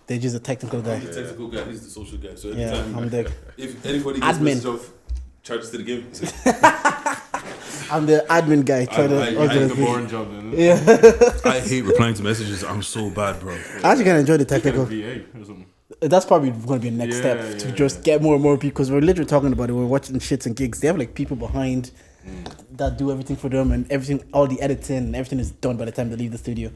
They're just a technical guy. He's the technical guy. He's the social guy. So Yeah, anytime, I'm the if anybody gets admin. message of charges to the game, it's I'm the admin guy trying to I organize the things. boring job, then. Yeah, I hate replying to messages. I'm so bad, bro. I actually kind of enjoy the technical. VA or something. That's probably going to be a next step to just get more and more people, because we're literally talking about it. We're watching shits and gigs. They have like people behind that do everything for them, and everything, all the editing and everything is done by the time they leave the studio.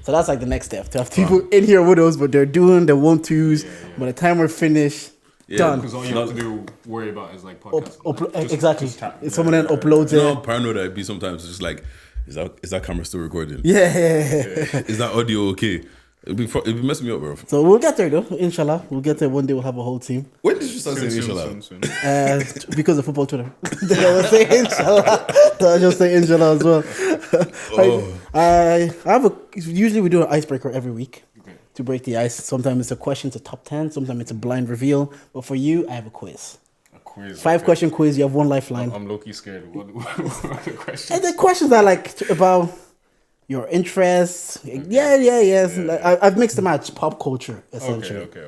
So that's like the next step, to have people in here with us, but they're doing the 1-2s. By the time we're finished, done. Because all you have to do worry about is like podcasts. Exactly. tap. If someone then uploads You know it. how paranoid I'd be sometimes. It's just like, is that camera still recording? Yeah. Is that audio okay? It'd be messing me up, bro. So we'll get there though, inshallah. We'll get there one day. We'll have a whole team. When did you start saying inshallah? Soon. Because of football Twitter. I will say inshallah. I'll just say inshallah as well. I have usually we do an icebreaker every week to break the ice. Sometimes it's a question to top 10. Sometimes it's a blind reveal. But for you, I have a quiz. A quiz. 5-question quiz. You have one lifeline. I'm low-key scared. What are the questions? And the questions are like about your interests. Yes. Like, I've mixed and matched pop culture essentially. Okay.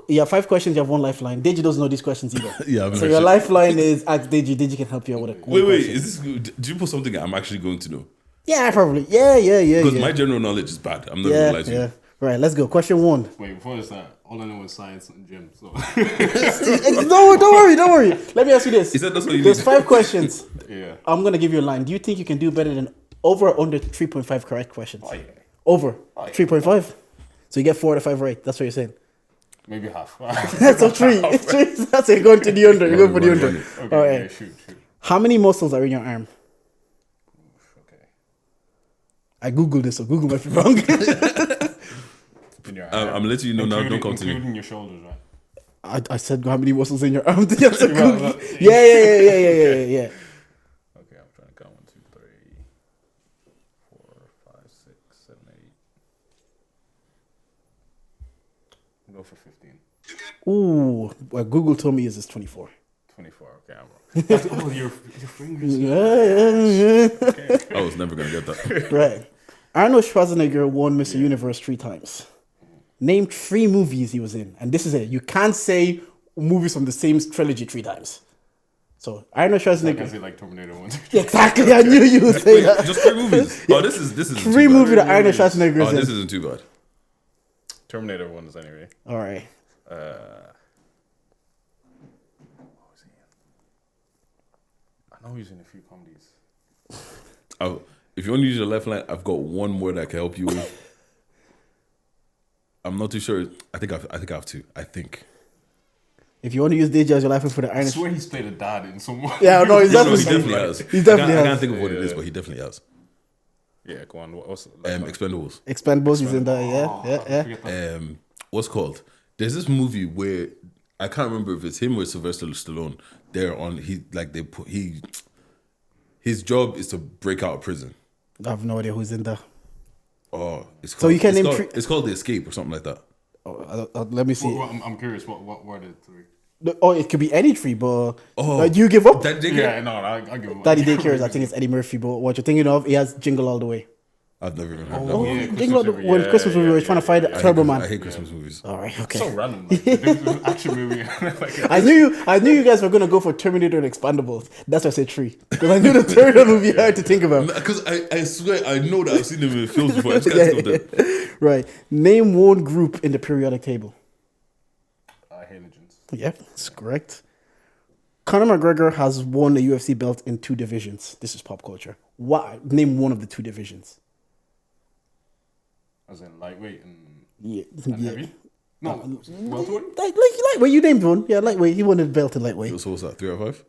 You have 5 questions. You have one lifeline. Deji doesn't know these questions either. Yeah, so your lifeline is ask Deji. Deji can help you out with a Wait, question. is this? Do you put something I'm actually going to know? Yeah, probably. Yeah. Because my general knowledge is bad. I'm not gonna lie to you. Right, let's go. Question 1. Wait, before this start, all I know is science and gym. So Don't worry. Let me ask you this. He said that's what you There's need. 5 questions. yeah. I'm gonna give you a line. Do you think you can do better than over or under 3.5 correct questions? Oh, yeah. Over yeah. 3.5. So you get 4 out of 5 right. That's what you're saying. Maybe half. So 3. That's it. Going to the under. You're going for the under. Okay, All right. yeah, shoot. How many muscles are in your arm? Okay. I googled this, so Google might be wrong. In your I'm letting you know now. Don't continue. Including your shoulders, right? I said how many muscles in your arm? Yes, Well, Google. Yeah. Okay, I'm trying to count 1, 2, 3, 4, 5, 6, 7, 8. Go for 15. Ooh, what Google told me is 24. 24. Okay, I'm wrong. Oh, your fingers. Yeah. I was never gonna get that. Right. Arnold Schwarzenegger won Mr. Universe 3 times. Name 3 movies he was in. And this is it. You can't say movies from the same trilogy 3 times. So, Arnold I can Schwarzenegger. say like Terminator 1. Exactly. I knew you would say that. Just 3 movies. Oh, this is 3 movies that Arnold Schwarzenegger is Oh, in. this isn't too bad. Terminator 1 is anyway. All right. What was he in? I know he's in a few comedies. Oh, if you want to use your left line, I've got one more that I can help you with. I'm not too sure. I think I have 2. I think. If you want to use Deji as your life for the I Arnold. swear he's played a dad in someone. Yeah, no, he's No, he definitely. definitely has. He definitely I has. can't think of what it is, but he definitely has. Yeah, go on. What's Expendables. Expendables is in there, yeah. Forget that. What's called? There's this movie where I can't remember if it's him or Sylvester Stallone. They're on. His job is to break out of prison. I have no idea who's in there. Oh, it's called, So you can it's name called, 3. It's called The Escape or something like that. Let me see. I'm curious. What were the 3? Oh, it could be any 3, but Oh, you give up? That nigga? Yeah, no, I give him. Daddy Daycares, I think it's Eddie Murphy, but what you're thinking of, he has Jingle All the Way. I've never even heard Oh, that. yeah, Jingle All the Christmas Way. movie, Christmas movie, where he's trying to fight Turbo I Man. hate Christmas movies. All right, okay. So random. Like, this is an action movie. Like, I knew you guys were gonna go for Terminator and Expendables. That's why I said 3, because I knew the third one would be hard to think about. Because I swear I know that I've seen him in films before. I just can't think of them. Right. Name 1 group in the periodic table. Halogens. Yep, that's correct. Conor McGregor has won the UFC belt in 2 divisions. This is pop culture. Name 1 of the 2 divisions. As in lightweight and Yeah. heavy? No, welterweight? Lightweight, you named 1. Yeah, lightweight. He won the belt in lightweight. So what's that? 3 out of 5?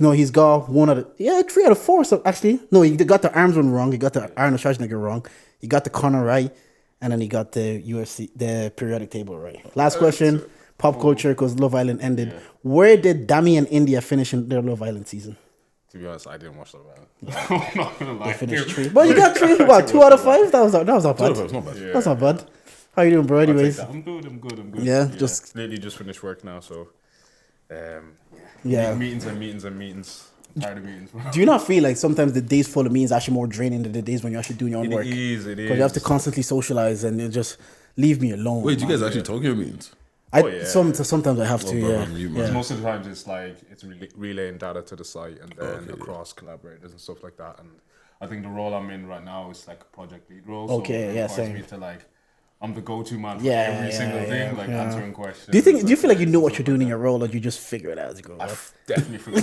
No, he's got 1 out of... Yeah, 3 out of 4. So actually, no, he got the arms one wrong. He got the Arnold Schwarzenegger wrong. He got the Conor right. And then he got the UFC, the periodic table right. Last question. Pop culture, because Love Island ended. Yeah. Where did Dami and India finish in their Love Island season? To be honest, I didn't watch Love Island. I'm not gonna lie. They finished 3. But you got 3. What, 2 out of 5? That was not bad. It's not bad. Yeah. That's not bad. How you doing, bro? Anyways. I'm good. Yeah, just... Literally just finished work now, so... Yeah. Meetings. I'm tired of meetings, bro. Do you not feel like sometimes the days full of meetings are actually more draining than the days when you're actually doing your own work? It is. Because you have to constantly socialize and you just... leave me alone. Wait, do you man. guys actually talk your meetings? Sometimes I have to, bro, yeah. I'm you, man. yeah. Most of the times it's like it's relaying data to the site and then across collaborators and stuff like that. And I think the role I'm in right now is like a project lead role. Okay, so it yeah, requires same. me to like, I'm the go-to man for Yeah, every single thing, like answering questions. Do you feel like you know what stuff you're doing in that. your role, or you just figure it out as you go? Definitely feel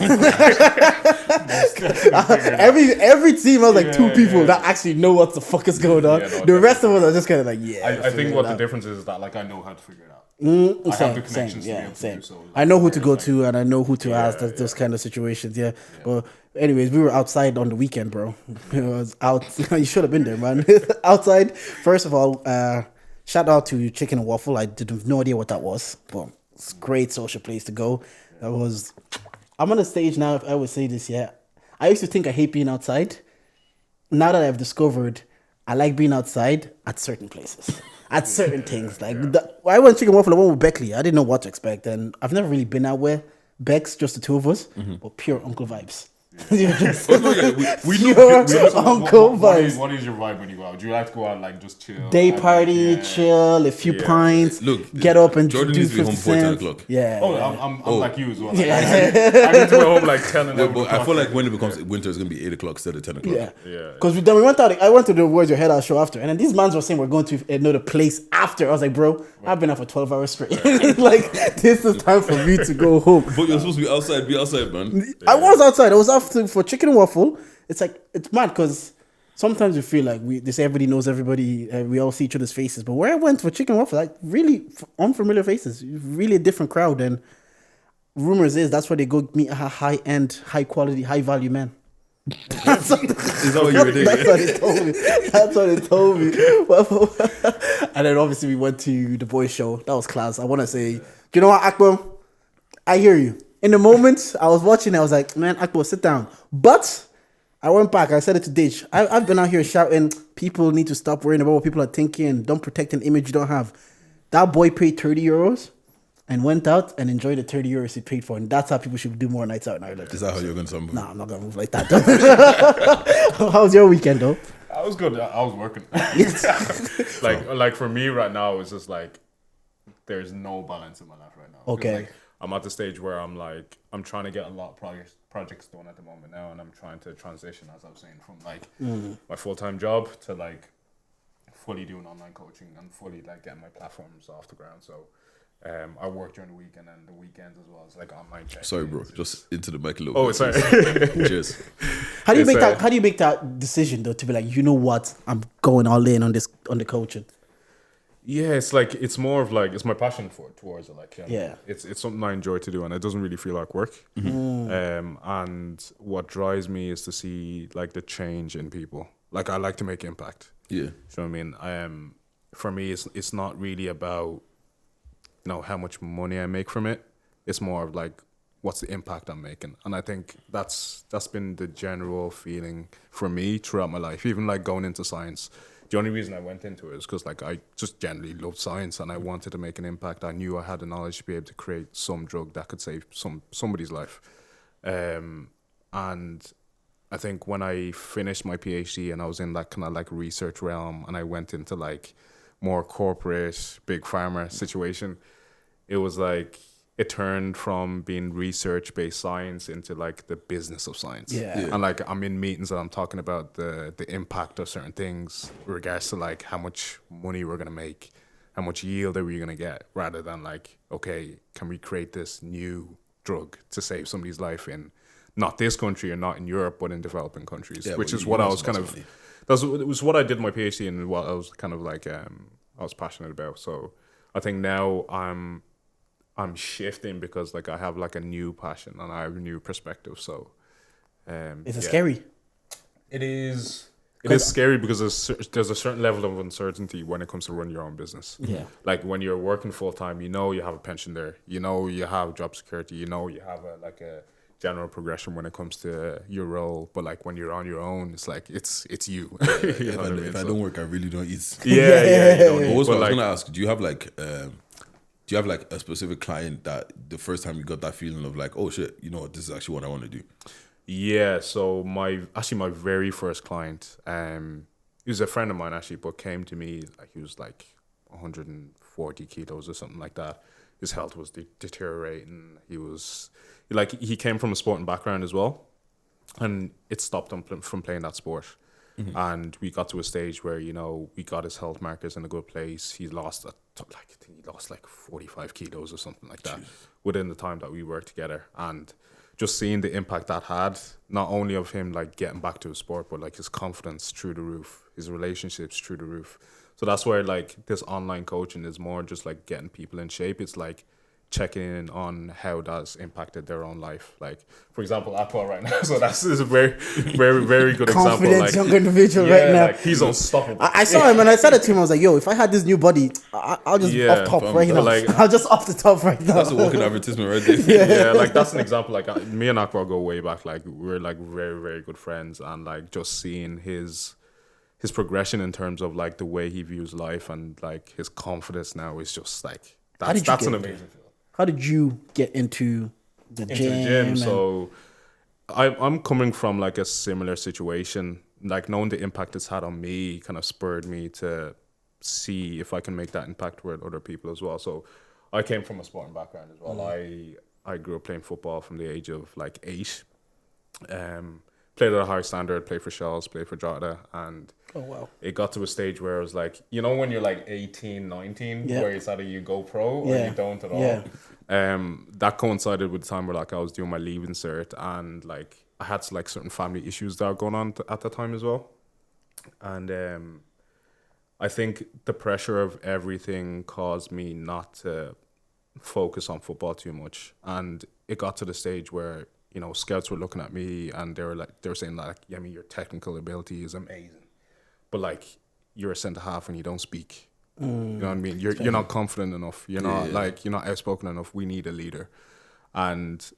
Every team has like two Yeah, people yeah. that actually know what the fuck is going on. Yeah, no, The rest of us are just kind of like, yeah. I think what the difference is that like I know how to figure it out. I have Same, the connections same, to be able to same. do so. I know who to whereas, go like, to and I know who to ask. Yeah, Those kind of situations, yeah. But anyways, we were outside on the weekend, bro. It was out. You should have been there, man. Outside. First of all, shout out to Chicken and Waffle. I have no idea what that was, but it's a great social place to go. That was. I'm on a stage now. If I would say this, yeah. I used to think I hate being outside. Now that I've discovered, I like being outside at certain places. At certain things. Like I went Chicken Waffle, I went with Beckley. I didn't know what to expect. And I've never really been out where Beck's just the two of us, but pure uncle vibes. You're just Oh, no, yeah, we know. pure uncle vibes. What is your vibe when you go out? Do you like to go out like just chill? Day like, party, yeah. chill, a few pints, Look, get up and Jordan do needs to be 50 home before 10 cents. o'clock. Yeah. Oh, I'm like you as well. Yeah. I need to go home like 10 and But 11 I feel like o'clock. when it becomes winter, it's gonna be 8 o'clock instead of 10 o'clock. Yeah. Because then we went out. I went to the Where's Your Head Out show after, and then these mans were saying we're going to another place after. I was like, bro, I've been out for 12 hours straight. Like, this is time for me to go home. But you're supposed to be outside, man. I was outside. I was out for Chicken and Waffle. It's like, it's mad because sometimes we feel like they say everybody knows everybody. We all see each other's faces. But where I went for Chicken and Waffle, like really unfamiliar faces. Really a different crowd. And rumors is that's where they go meet a high-end, high-quality, high-value man. Is that what you were doing? That's what they told me. That's what they told me. And then obviously we went to the boys' show. That was class. I want to say, you know what, Akbar? I hear you. In the moment I was watching, I was like, man, Akbar, sit down. But I went back. I said it to Deji. I've been out here shouting, people need to stop worrying about what people are thinking. Don't protect an image you don't have. That boy paid 30 euros and went out and enjoyed the 30 euros he paid for. And that's how people should do more nights out in Ireland. Is that how you're gonna move? Nah, I'm not going to move like that. How was your weekend, though? I was good. I was working. like for me right now, it's just like there's no balance in my life right now. 'Cause, Okay. like, I'm at the stage where I'm like I'm trying to get a lot of projects done at the moment now, and I'm trying to transition, as I was saying, from like my full-time job to like fully doing online coaching and fully like getting my platforms off the ground. So I work during the week and then the weekends as well as like online check. Sorry, bro. Just into the mic a little. Oh, bit, sorry. please. Cheers. How do you It's, make that? How do you make that decision though to be like, you know what, I'm going all in on the coaching? Yeah, it's like it's more of like it's my passion towards it. Like Yeah. it's something I enjoy to do, and it doesn't really feel like work. And what drives me is to see like the change in people. Like I like to make impact. Yeah. You know what I mean? For me, it's not really about how much money I make from it. It's more of like what's the impact I'm making, and I think that's been the general feeling for me throughout my life. Even like going into science. The only reason I went into it is because like I just generally loved science and I wanted to make an impact. I knew I had the knowledge to be able to create some drug that could save somebody's life. And I think when I finished my PhD and I was in that kind of like research realm and I went into like more corporate, big pharma situation, it was like it turned from being research-based science into like the business of science. Yeah. And like I'm in meetings and I'm talking about the impact of certain things in regards to like how much money we're gonna make, how much yield are we gonna get, rather than like, okay, can we create this new drug to save somebody's life in not this country or not in Europe, but in developing countries, which is what I was kind of, it was what I did my PhD in and what I was kind of like, I was passionate about. So I think now I'm shifting because like I have like a new passion and I have a new perspective. So Is it scary? It is. It is scary because there's a certain level of uncertainty when it comes to running your own business. Yeah. Like when you're working full time, you have a pension there. You have job security. You have a general progression when it comes to your role. But like when you're on your own, it's like it's you. You know what I mean? If I don't work, I really don't eat. Yeah. You don't But need- also, I was like, gonna ask, do you have like a specific client that the first time you got that feeling of like, oh shit, you know what, this is actually what I want to do? Yeah, so my very first client, he was a friend of mine actually, but came to me, he was like 140 kilos or something like that. His health was deteriorating. He came from a sporting background as well, and it stopped him from playing that sport. And we got to a stage where, you know, we got his health markers in a good place. He lost I think he lost like 45 kilos or something like that within the time that we worked together. And just seeing the impact that had, not only of him like getting back to his sport, but like his confidence through the roof, his relationships through the roof. So that's where like this online coaching is more just like getting people in shape. It's like checking in on how that's impacted their own life. Like, for example, Aqua right now. So this is a very, very, very good example. Confident young individual right now. Like, he's unstoppable. I saw him and I said it to him. I was like, "Yo, if I had this new body, I'll just off top right now. like- I'll just off the top right now." That's a walking advertisement right there. Yeah, like that's an example. Like me and Aqua go way back. Like we're like very, very good friends, and like just seeing his progression in terms of like the way he views life and like his confidence now is just like that's an amazing feeling. How did you get into the gym? So I'm coming from like a similar situation. Like knowing the impact it's had on me kind of spurred me to see if I can make that impact with other people as well. So I came from a sporting background as well. I grew up playing football from the age of like 8. Played at a high standard, played for Shells, played for Drogheda, and it got to a stage where it was like, you know, when you're like 18, 19, where it's either you go pro or you don't at all. That coincided with the time where like I was doing my leaving cert, and like I had like certain family issues that were going on at the time as well. And I think the pressure of everything caused me not to focus on football too much. And it got to the stage where, you know, scouts were looking at me and they were saying like, Yemi, your technical ability is amazing, but like you're a centre half and you don't speak. You know what I mean? You're not confident enough. You're not like, you're not outspoken enough. We need a leader. And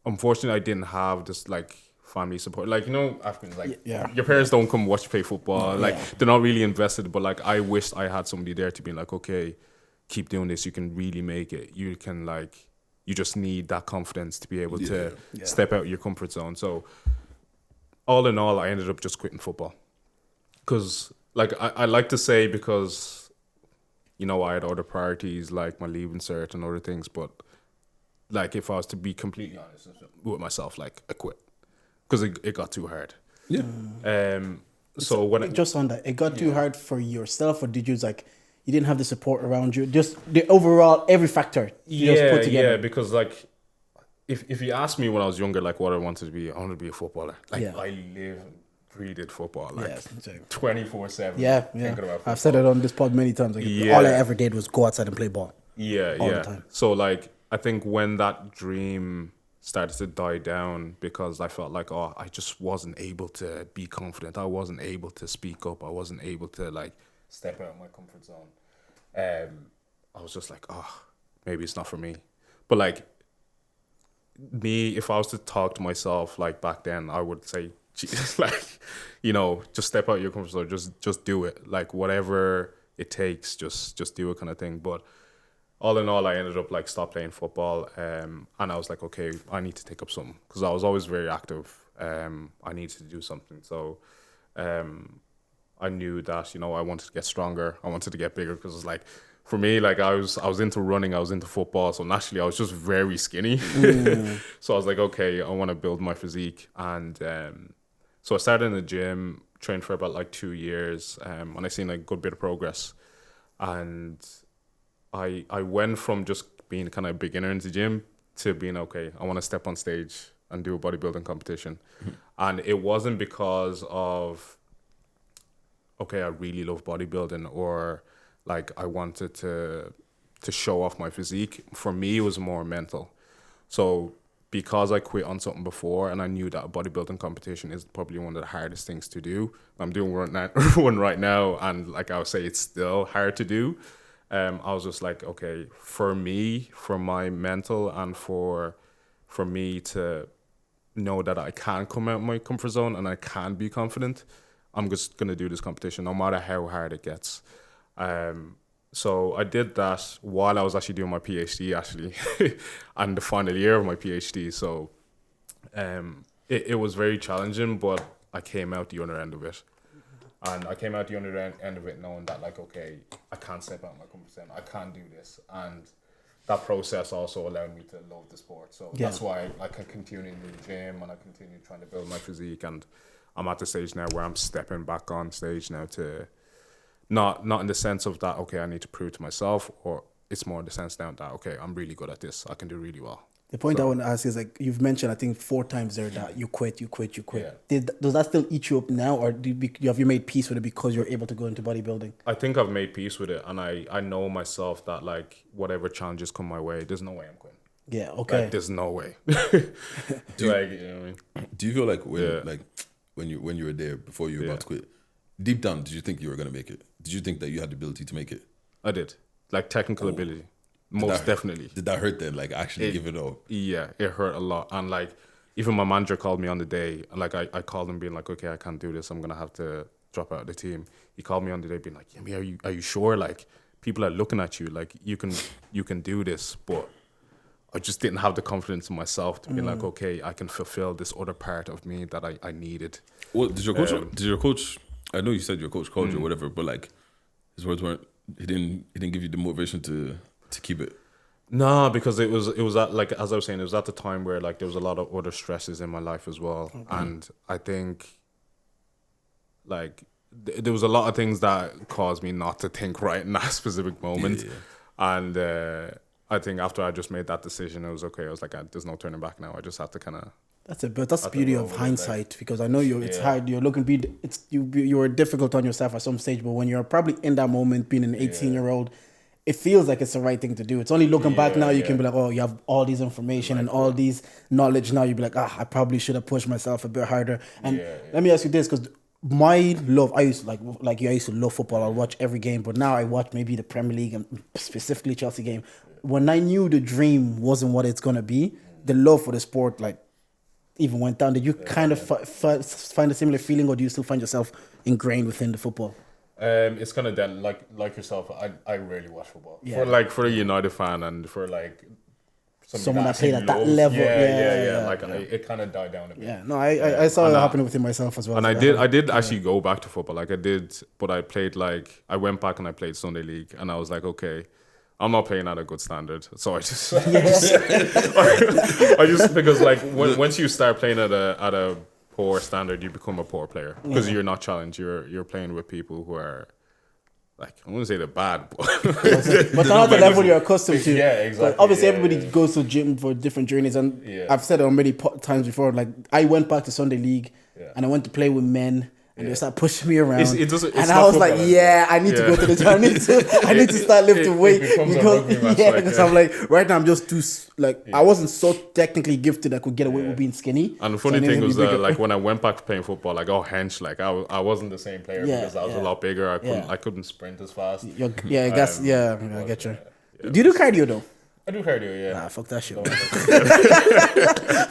unfortunately, I didn't have this like family support. Like, you know, Africans, like your parents don't come watch you play football. Like they're not really invested. But like I wished I had somebody there to be like, okay, keep doing this. You can really make it. You can like. You just need that confidence to be able to step out of your comfort zone. So all in all, I ended up just quitting football. Because, like, I like to say because, you know, I had other priorities like my leaving cert and other things. But, like, if I was to be completely honest with myself, like, I quit. Because it got too hard. Yeah. So when just on that, it got too hard for yourself, or did you like... You didn't have the support around you. Just the overall, every factor. Just put together. Yeah, because like, if you asked me when I was younger, like what I wanted to be, I wanted to be a footballer. Like I live and breathed football, like 24/7. Yeah. Thinking about football. I've said it on this pod many times. Like, all I ever did was go outside and play ball. All the time. So like, I think when that dream started to die down, because I felt like, I just wasn't able to be confident. I wasn't able to speak up. I wasn't able to like step out of my comfort zone. I was just like, maybe it's not for me. But like me, if I was to talk to myself like back then, I would say, Jesus, like, you know, just step out of your comfort zone, just do it. Like whatever it takes, just do it kind of thing. But all in all, I ended up like stop playing football. And I was like, okay, I need to take up something, because I was always very active. I needed to do something. So I knew that, you know, I wanted to get stronger. I wanted to get bigger, because it's like, for me, like I was into running, I was into football. So naturally, I was just very skinny. So I was like, okay, I want to build my physique. And so I started in the gym, trained for about like 2 years, and I seen a good bit of progress. And I went from just being kind of a beginner in the gym to being, okay, I want to step on stage and do a bodybuilding competition. And it wasn't because of, okay, I really love bodybuilding, or like I wanted to show off my physique. For me, it was more mental. So because I quit on something before, and I knew that a bodybuilding competition is probably one of the hardest things to do. I'm doing one right now, and like I would say, it's still hard to do. I was just like, okay, for me, for my mental, and for me to know that I can come out of my comfort zone and I can be confident, I'm just going to do this competition no matter how hard it gets. So I did that while I was actually doing my PhD, actually, and the final year of my PhD. So it was very challenging, but I came out the other end of it. And I came out the other end of it knowing that, like, okay, I can't step out my comfort zone. I can't do this. And that process also allowed me to love the sport. So that's why I can continue in the gym and I continue trying to build my physique. And I'm at the stage now where I'm stepping back on stage now to not in the sense of that, okay, I need to prove to myself, or it's more in the sense now that, okay, I'm really good at this. I can do really well. The point I want to ask is, like, you've mentioned, I think 4 times there that you quit. Yeah. Does that still eat you up now, or have you made peace with it because you're able to go into bodybuilding? I think I've made peace with it, and I know myself that, like, whatever challenges come my way, there's no way I'm quitting. Yeah, okay. Like, there's no way. You know what I mean? Do you feel like when you were there before you were about to quit, deep down, did you think you were gonna make it? Did you think that you had the ability to make it? I did. Like, technical ability. Most definitely. Did that hurt then? Like, actually give it up? Yeah, it hurt a lot. And, like, even my manager called me on the day. Like, I called him being like, okay, I can't do this. I'm going to have to drop out of the team. He called me on the day being like, Yemi, are you sure? Like, people are looking at you. Like, you can do this. But I just didn't have the confidence in myself to be like, okay, I can fulfill this other part of me that I needed. Well, did your coach, I know you said your coach called you or whatever, but, like, his words weren't, he didn't give you the motivation to keep it? No, because it was at, like, as I was saying, it was at the time where, like, there was a lot of other stresses in my life as well. Okay. And I think, like, there was a lot of things that caused me not to think right in that specific moment. Yeah. And I think after I just made that decision, it was okay. I was like, there's no turning back now. I just have to kind of... That's it, but that's the beauty of hindsight, because I know it's hard. You're looking, you were difficult on yourself at some stage, but when you're probably in that moment, being an 18-year-old, it feels like it's the right thing to do. It's only looking back now, you can be like, oh, you have all these information and all these knowledge now. You'd be like, I probably should have pushed myself a bit harder. And let me ask you this, because my love, I used to I used to love football. I'll watch every game, but now I watch maybe the Premier League and specifically Chelsea game. When I knew the dream wasn't what it's going to be, the love for the sport, like, even went down. Did you kind of find a similar feeling, or do you still find yourself ingrained within the football? It's kind of then, like yourself, I rarely watch football. Yeah. For a United fan and for, like, someone that played at that level. It kind of died down a bit. Yeah, no, I saw it happening within myself as well. And I did actually go back to football. Like, I did, but I played, like, I went back and I played Sunday League, and I was like, okay, I'm not playing at a good standard, so I just, I just because, like, once you start playing at a poor standard, you become a poor player because you're not challenged. You're playing with people who are, like, I wouldn't say they're bad, but not the level you're accustomed to. Yeah, exactly. But obviously, everybody goes to gym for different journeys, and I've said it on many times before. Like, I went back to Sunday League, and I went to play with men. And they start pushing me around, and I was like, I need to go to the gym. I need to start lifting weight because I'm like, right now I'm just too I wasn't so technically gifted I could get away with being skinny. And the funny thing was like, when I went back to playing football, like, hench, like, I wasn't the same player because I was a lot bigger. I couldn't sprint as fast. I get you. Do you do cardio though? I do cardio, yeah. Nah, fuck that shit.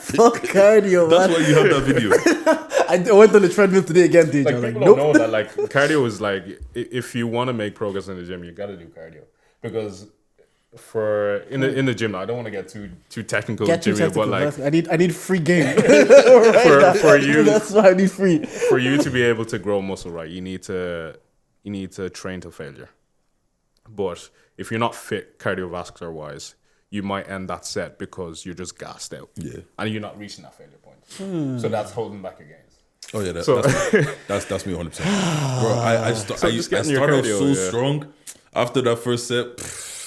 Fuck cardio, man. That's why you have that video. I went on the treadmill today again, dude. Like, people don't know that, like, cardio is, like, if you want to make progress in the gym, you got to do cardio. Because in the gym, I don't want to get too technical, but, like, I need free game. for you, that's why I need free. For you to be able to grow muscle, right, you need to train to failure. But if you're not fit cardiovascular wise, you might end that set because you're just gassed out. Yeah. And you're not reaching that failure point. So that's holding back your gains. Oh yeah, that's me 100%. Bro, I started off so strong. After that first set,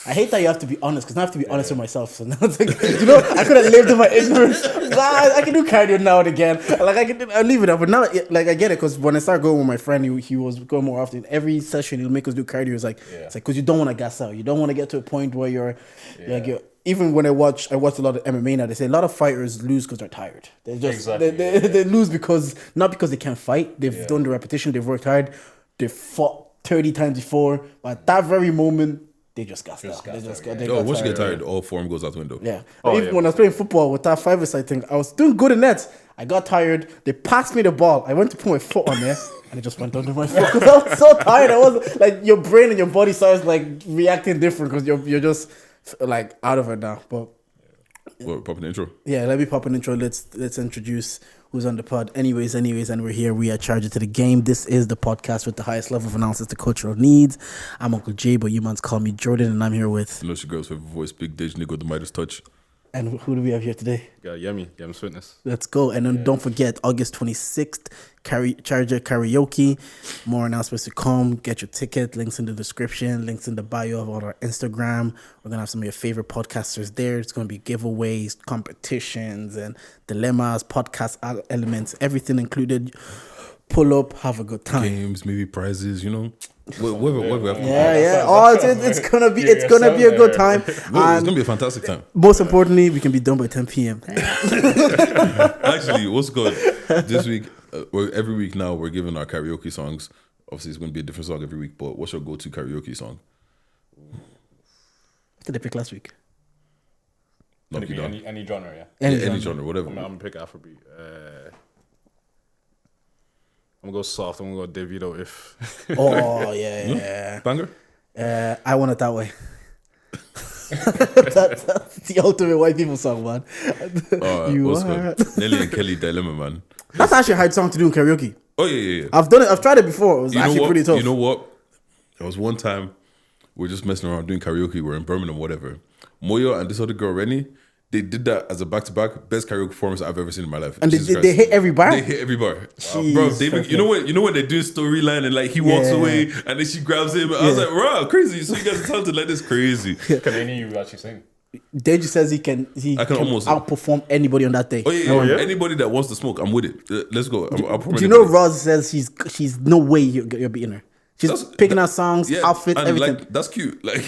I hate that you have to be honest, because I have to be honest with myself. So now it's like, I could have lived in my ignorance. I can do cardio now and again. Like, I'll leave it up. But now, like, I get it, because when I started going with my friend, he was going more often. Every session, he'll make us do cardio. It's like, because you don't want to gas out. You don't want to get to a point where you're even when I watch a lot of MMA now, they say a lot of fighters lose because they're tired. They just they lose not because they can't fight. They've done the repetition. They've worked hard. They've fought 30 times before. But at that very moment, they just gassed out. Once you get tired, all form goes out the window. Yeah. When I was playing football with that 5-a-side thing, I was doing good in nets. I got tired. They passed me the ball. I went to put my foot on there, and it just went under my foot. Because I was so tired. I was like, your brain and your body starts, like, reacting different because you're just, like, out of it now. But pop an intro. Yeah, let me pop an intro. Let's introduce who's on the pod. Anyways, and we're here. We are charged to the game. This is the podcast with the highest level of analysis to cultural needs. I'm Uncle Jay, but you mans call me Jordan, and I'm here with... Unless your girl's favorite voice, Big Deji, nigga with the Midas touch. And who do we have here today? Yeah, Yemi's Fitness. Let's go. And then don't forget, August 26th, Charger Karaoke. More announcements to come. Get your ticket. Links in the description. Links in the bio of our Instagram. We're going to have some of your favorite podcasters there. It's going to be giveaways, competitions, and dilemmas, podcast elements, everything included. Pull up, have a good time. Games, maybe prizes, you know. Whatever. Yeah. Oh, it's gonna be a good time. It's gonna be a fantastic time. Most importantly, we can be done by 10 p.m. Actually, what's good this week? Every week now we're giving our karaoke songs. Obviously, it's gonna be a different song every week. But what's your go-to karaoke song? What did I pick last week? Could it be any genre, yeah? Any genre, whatever. I'm gonna pick Afrobeat. I'm gonna go soft. I'm gonna go Davido if. Oh yeah. Banger. I want it that way. That's the ultimate white people song, man. What's good? Nelly and Kelly Dilemma, man. That's actually a hard song to do in karaoke. Oh yeah. I've done it. I've tried it before. It was actually pretty tough. You know what? There was one time we were just messing around doing karaoke. We're in Birmingham, whatever. Moyo and this other girl, Rennie. They did that as a back-to-back best karaoke performance I've ever seen in my life. And they hit every bar? They hit every bar. Bro, David, you know when they do storyline and like he walks away and then she grabs him. I was like, wow, crazy. So you guys are talented like this, crazy. Can any of you actually sing? Deji says he can almost outperform anybody on that day. Oh yeah. Anybody that wants to smoke, I'm with it. Let's go. Do you know Roz says she's no way you're beating her. She's picking out songs, outfits, everything. Like, that's cute. Like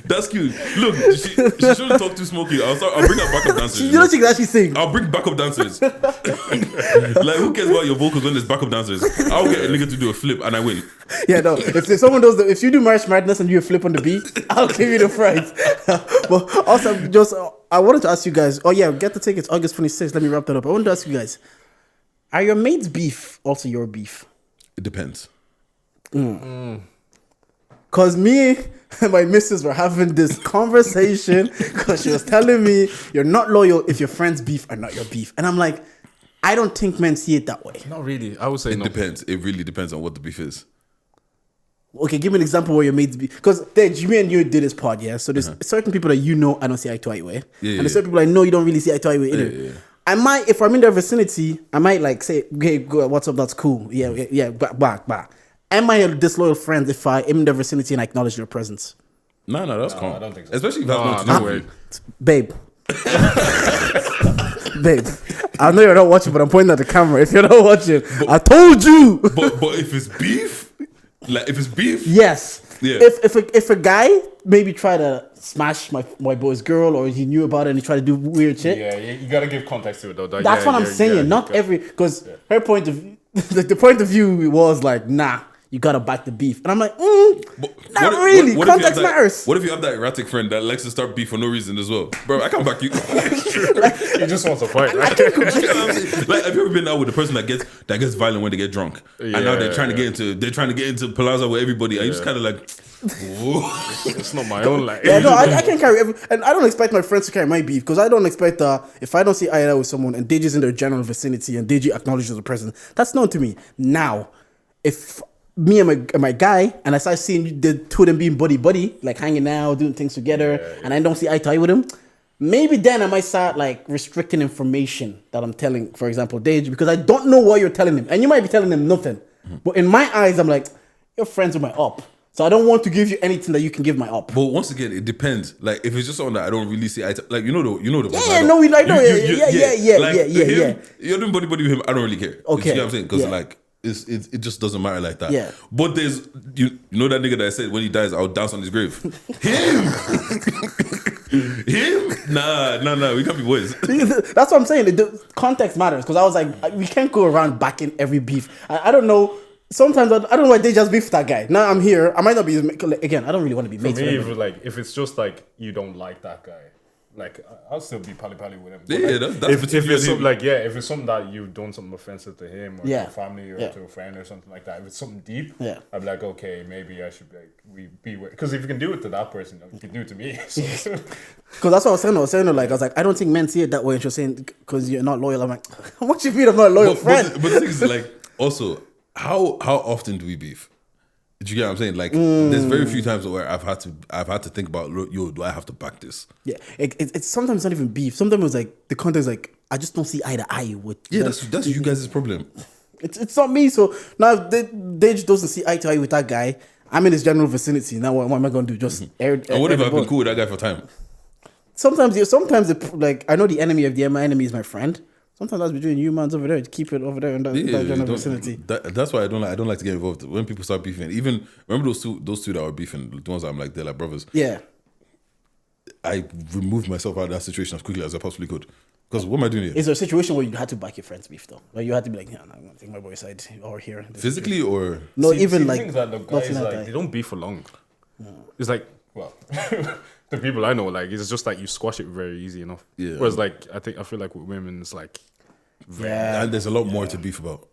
that's cute. Look, she shouldn't talk too smoky. I'll bring out backup dancers. You know she can actually sing. I'll bring backup dancers. Like who cares about your vocals when there's backup dancers? I'll get a nigga to do a flip and I win. Yeah, no. If someone does if you do March Madness and you flip on the beat, I'll give you the prize. But also, I wanted to ask you guys. Oh yeah, get the tickets August 26th. Let me wrap that up. I wanted to ask you guys: are your mates' beef also your beef? It depends. Cause me and my missus were having this conversation because she was telling me you're not loyal if your friends' beef are not your beef, and I'm like, I don't think men see it that way. Not really. I would say it depends. It really depends on what the beef is. Okay, give me an example where your mates beef. Because me and you did this pod, yeah. So there's certain people that you know I don't see eye to eye with, and there's certain people I know you don't really see eye to eye with either. Yeah. I might, if I'm in their vicinity, I might like say, "Hey, what's up? That's cool." Yeah. Bah. Am I a disloyal friend if I'm in their vicinity and I acknowledge their presence? No, that's calm. I don't think so. Especially if that's not way. Babe. Babe. I know you're not watching, but I'm pointing at the camera. If you're not watching, I told you. But if it's beef, yes. Yeah. If a guy maybe try to smash my boy's girl, or he knew about it and he tried to do weird shit. Yeah, you gotta give context to it though. That's what I'm saying. Not every, because her point of the point of view was like, nah, you gotta back the beef, and I'm like, not really. Context matters. What if you have that erratic friend that likes to start beef for no reason as well, bro? I can't back you. He just wants to fight. Like, have you ever been out with a person that gets violent when they get drunk, and now they're trying to get into Palazzo with everybody, and you just kind of like, it's not my own life. Yeah, no, I can't carry and I don't expect my friends to carry my beef, because I don't expect that if I don't see eye to eye with someone and Deji's in their general vicinity and Deji acknowledges the presence, that's known to me. Now, if me and my guy, and I start seeing the two of them being buddy, like hanging out, doing things together, and I don't see eye to eye with him, maybe then I might start like restricting information that I'm telling, for example, Deji, because I don't know what you're telling him, and you might be telling him nothing. But in my eyes, I'm like, you're friends with my op, so I don't want to give you anything that you can give my op. But once again, it depends. Like if it's just something that I don't really see, like you know the yeah, no, I know, yeah. You're doing buddy with him. I don't really care. Okay, you know what I'm saying? Because like it just doesn't matter like that. Yeah. But there's you know that nigga that I said when he dies I'll dance on his grave. Him. Nah. We can't be boys. That's what I'm saying. The context matters, because I was like, we can't go around backing every beef. I don't know. Sometimes I don't know why they just beef that guy. Now I'm here. I might not be again. I don't really want to be mates. For me, if it's just like you don't like that guy, like I'll still be pally with him. Yeah, like, that's if it's something like if it's something that you've done something offensive to him or to Yeah. a family or Yeah. to a friend or something like that, if it's something deep, Yeah. I'd be like, okay, maybe I should be with, because if you can do it to that person, you can do it to me. So. Because that's what I was saying. I was like, I don't think men see it that way. And she was saying, because you're not loyal. I'm like, what you mean I'm not a loyal friend? But the thing is, like, also, how often do we beef? Do you get what I'm saying? Like, there's very few times where I've had to think about, yo, do I have to back this? Yeah, it's sometimes not even beef. Sometimes it's like the content is like, I just don't see eye to eye with. Yeah, that's you guys' problem. It's not me. So now if they just doesn't see eye to eye with that guy, I'm in his general vicinity. Now what am I going to do? Just air? And what if I've been cool with that guy for time? Sometimes like I know the enemy of my enemy is my friend. Sometimes that's between you mans over there. Keep it over there in that general vicinity. That's why I don't like to get involved when people start beefing. Even remember those two that were beefing, the ones that I'm like, they're like brothers. Yeah. I removed myself out of that situation as quickly as I possibly could. Because what am I doing here? Is there a situation where you had to back your friend's beef though? Like you had to be like, yeah, I'm gonna take my boy's side over here. Physically or No, See, even the like things that the guys nothing like like that. they don't beef for long. It's like, well, the people I know, like it's just like you squash it very easy enough. Yeah. Whereas like I feel like with women it's like Yeah. and there's a lot more to beef about.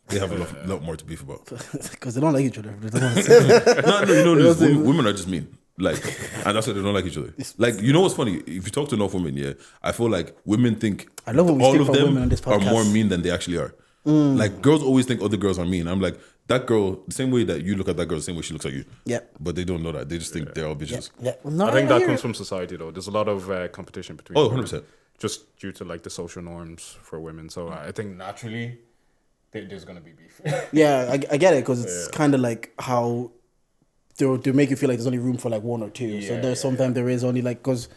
They have a lot more to beef about. Because they don't like each other. They don't want to say No, you know this. Women are just mean. Like, and that's why they don't like each other. Like, you know what's funny? If you talk to enough women, yeah, I feel like women think I love when we all speak of for them women on this are podcast. more mean than they actually are. Like, girls always think other girls are mean. I'm like, that girl, the same way that you look at that girl, the same way she looks at you. Yeah. But they don't know that. They just think they're all bitches. Yeah. No, I think that hear comes it. from society though. There's a lot of competition between Oh, women, 100%. just due to like the social norms for women. So I think naturally there's gonna be beef. Yeah, I get it because it's kind of like how they make you feel like there's only room for like one or two. So there's sometimes there is only like because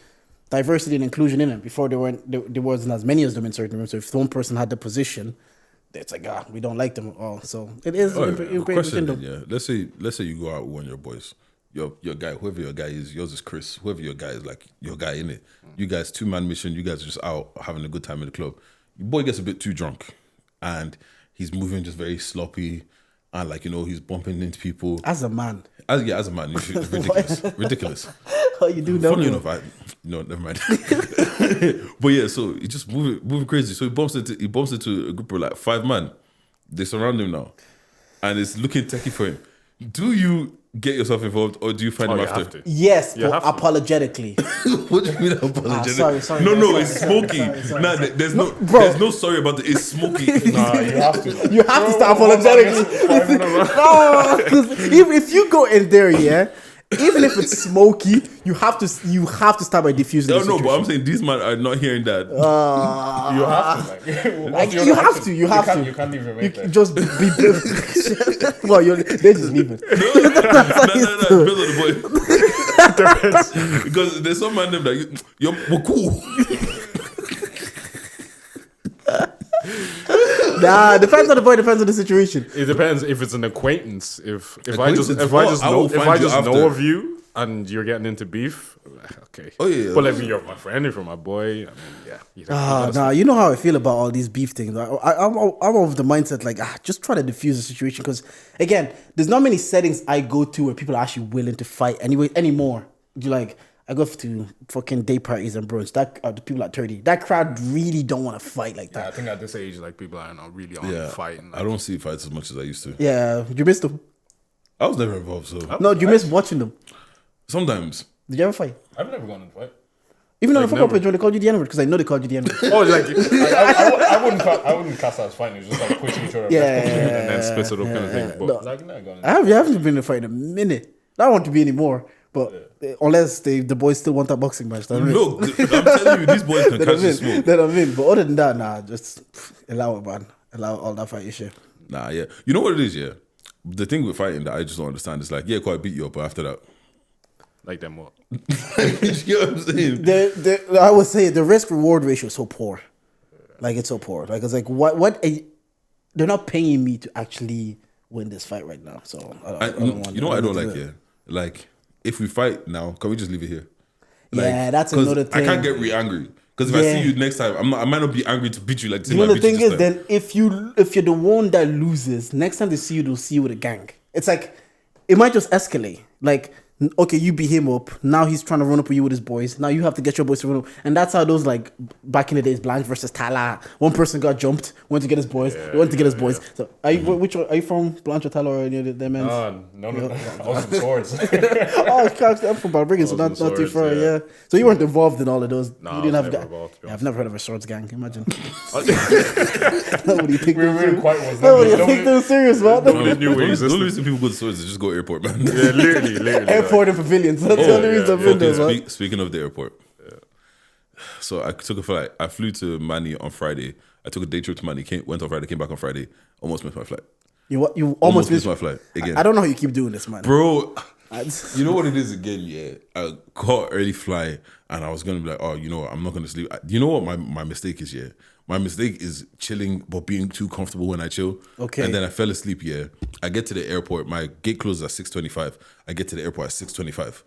diversity and inclusion in it. Before there wasn't as many of them in certain rooms. So if one person had the position, it's like we don't like them at all. So it is Question then, yeah. Let's say you go out with one of your boys. Your guy, whoever your guy is, yours is Chris. Whoever your guy is, like your guy in it. You guys 2-man mission. You guys are just out having a good time in the club. Your boy gets a bit too drunk, and he's moving just very sloppy, and like he's bumping into people. As a man, as a man, it's ridiculous. how you do that? Funny enough, never mind. But yeah, so he just moving crazy. So he bumps into a group of like 5 men. They surround him now, and it's looking techie for him. Do you get yourself involved, or do you find him you after? have to. Yes, You but have to. apologetically. What do you mean apologetic? sorry, No, sorry, it's sorry, smoky. sorry, Nah, sorry. there's No, no bro. there's no sorry about it. It's smoky. Nah, you have to. You have to start apologetically. No, because if you go in there, yeah, even if it's smoky, you have to start by diffusing. No, the no, but I'm situation. saying these men are not hearing that. You have to. Like, Like, what's you your have option? to. You have to. You can't even You make can that. just be. Well, they're just leaving. No, depends on the boy. Because there's some man them that we're cool. Nah, depends on the boy. Depends on the situation. It depends if it's an acquaintance. If I Acquaintance, just I will find you after. know of you and you're getting into beef, okay. Oh, yeah. But if you're my friend, if you're my boy, I mean, yeah. You gotta Nah, you know how I feel about all these beef things. I'm of the mindset like just try to diffuse the situation because again, there's not many settings I go to where people are actually willing to fight anymore. You like. I go to fucking day parties and brunch. The people at 30. That crowd really don't want to fight like Yeah, I that. think at this age, like people are not really on Yeah, fighting. I don't see fights as much as I used to. Yeah, you missed them. I was never involved, so No, you missed watching them. sometimes. Did you ever fight? I've never gone in a fight. Even on the Like, football never. page when they called you the N-word because I know they called you the N-word. Oh, like I wouldn't class that as fighting. It's just like pushing each other, Yeah, and then split it up kind of thing. But No. like, not going. I haven't been in a fight in a minute. I don't want to be anymore. But unless the boys still want that boxing match, then I'm in. Look, I'm telling you, these boys can Then catch I'm the in. smoke. Then I'm in. But other than that, nah, just allow it, man. Allow all that fight issue. Nah, yeah. You know what it is, yeah? The thing with fighting that I just don't understand is like, yeah, quite beat you up, but after that. Like them what? You know what I'm saying? I would say the risk reward ratio is so poor. Like it's so poor. Like it's like they're not paying me to actually win this fight right now. So I don't want. You know what I don't to like do it. here? Like, if we fight now, can we just leave it here? Yeah, that's 'cause another thing. I can't get angry. Because if I see you next time, I might not be angry to beat you like the same You know way I the beat thing you is, this time. then if you're the one that loses, next time they see you, they'll see you with a gang. It's like it might just escalate. Like Okay, you beat him up. Now he's trying to run up with you with his boys. Now you have to get your boys to run up. And that's how those, like, back in the days, Blanche versus Tala. One person got jumped, went to get his boys, went to get his boys. So, are you, which one, are you from Blanche or Tala or any of them ends? No, I was from Swords. I'm from Balbriggan, so not too far, yeah. So you weren't involved in all of those. No, you didn't I have was never involved, I've never heard of a Swords gang, imagine. we Nobody quite was. take them serious, man. Nobody knew we The only existed. reason people go to Swords is just go airport, man. Yeah, literally. Airport and pavilions. That's the only reason I've been there, man. Speaking of the airport, so I took a flight. I flew to Mani on Friday. I took a day trip to Mani. Went on Friday, came back on Friday. Almost missed my flight. You almost missed my flight again. I don't know how you keep doing this, man. Bro, you know what it is again, yeah? I caught early fly and I was going to be like, oh, you know what? I'm not going to sleep. You know what my mistake is, yeah? My mistake is chilling but being too comfortable when I chill. Okay. And then I fell asleep, yeah? I get to the airport. My gate closes at 6:25. I get to the airport at 6:25.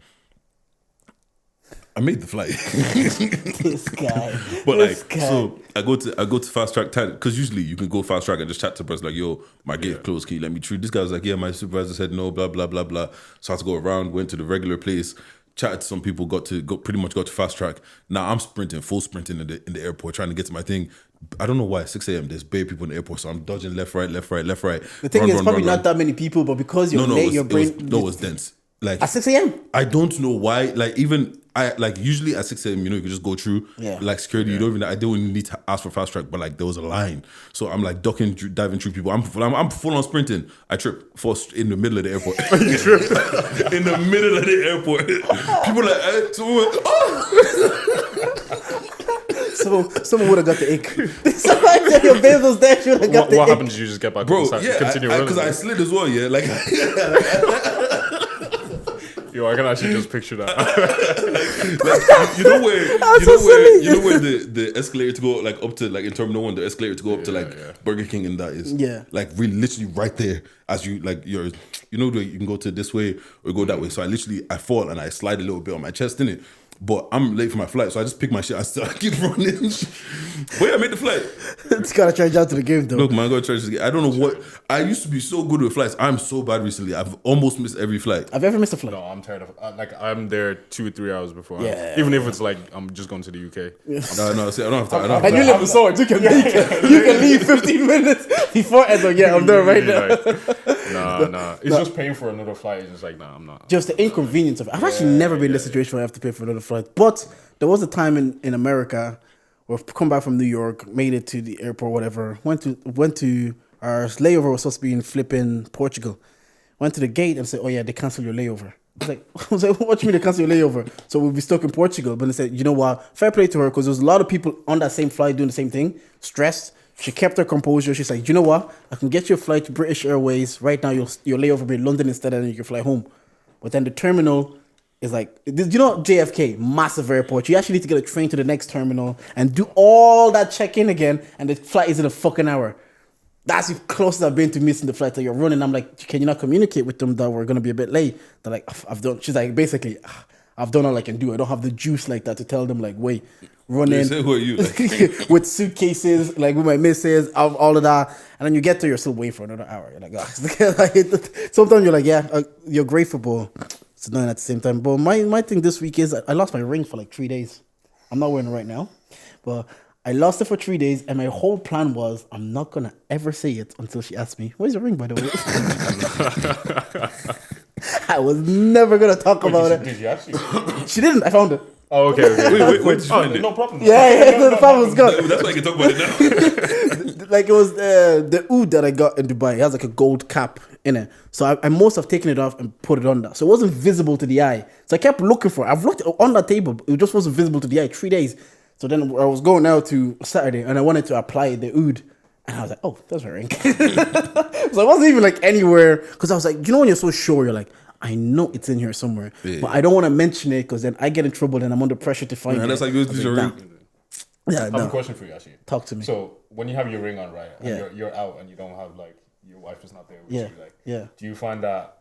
I made the flight. This guy. But so I go to fast track time because usually you can go fast track and just chat to the person like, yo, my gate closed, can you let me through? This guy was like, yeah, my supervisor said no, blah blah blah blah. So I had to go around, went to the regular place, chatted to some people, pretty much got to fast track. Now I'm full sprinting in the airport trying to get to my thing. I don't know why 6 a.m. there's bare people in the airport, so I'm dodging left, right. The thing is, probably not that many people, but because you're late, your brain. It was dense. Like at 6 a.m. I don't know why. Like even I like usually at 6 a.m. you know you can just go through like security. You don't even. I don't even need to ask for fast track, but like there was a line, so I'm like ducking, diving through people. I'm full on sprinting. I trip first in the middle of the airport. You trip in the middle of the airport. People like Someone would have got the ick. Somebody said your Bezos there should have got the ick. What happened? Did you just get back? Bro, continue running? because I slid as well. Yeah, like. Yo, I can actually just picture that. you know where the escalator to go like up to like in Terminal 1, the escalator to go up to like Burger King and that is like really literally right there as you like you can go to this way or go that way. So I fall and I slide a little bit on my chest, innit? But I'm late for my flight, so I just pick my shit. I keep running. But yeah, I made the flight. It's gotta change out to the game, though. Look, man, I gotta change the game. I don't know what. I used to be so good with flights. I'm so bad recently. I've almost missed every flight. Have you ever missed a flight? No, I'm tired of. I'm there 2-3 hours before. Yeah. Even if it's like I'm just going to the UK. No. See, I don't have time. And you live in Swords. You can leave 15 minutes before. And so, I'm there right now. Nah. It's just paying for another flight. It's just like, nah, I'm not. Just the inconvenience of it. I've actually never been in this situation where I have to pay for another flight. But there was a time in America where I've come back from New York, made it to the airport, whatever. Went to our layover was supposed to be in flipping Portugal. Went to the gate and said, oh yeah, they canceled your layover. I was like, what do you mean they cancel your layover? So we'll be stuck in Portugal. But they said, you know what? Fair play to her because there was a lot of people on that same flight doing the same thing, stressed. She kept her composure. She's like, you know what? I can get you a flight to British Airways. Right now, your layover will be in London instead, and then you can fly home. But then the terminal is like, you know, JFK, massive airport. You actually need to get a train to the next terminal and do all that check-in again, and the flight is in a fucking hour. That's the closest I've been to missing the flight that you're running. I'm like, can you not communicate with them that we're going to be a bit late? They're like, I've done. She's like, basically, I've done all I can do. I don't have the juice like that to tell them, like, wait, run in. Who are you? With suitcases, like with my misses, all of that. And then you get there, you're still waiting for another hour. You're like, sometimes you're like, you're grateful, but it's annoying at the same time. But my thing this week is I lost my ring for like 3 days. I'm not wearing it right now, but I lost it for 3 days, and my whole plan was I'm not gonna ever say it until she asks me, "Where's your ring, by the way?" I was never gonna talk about it. Did you actually? She didn't. I found it. Oh, okay. Wait, did you find it? No problem. Yeah, the problem was gone. That's why I can talk about it now. Like it was the oud that I got in Dubai. It has like a gold cap in it. So I must have taken it off and put it on that. So it wasn't visible to the eye. So I kept looking for it. I've looked on that table. It just wasn't visible to the eye. 3 days. So then I was going out to Saturday and I wanted to apply the oud. And I was like, oh, that's my ring. So I wasn't even like anywhere. Because I was like, you know when you're so sure, you're like, I know it's in here somewhere. Yeah. But I don't want to mention it because then I get in trouble and I'm under pressure to find it. That's like your ring. Yeah, I have a question for you, actually. Talk to me. So when you have your ring on, right, and you're out and you don't have like your wife is not there with you, like, do you find that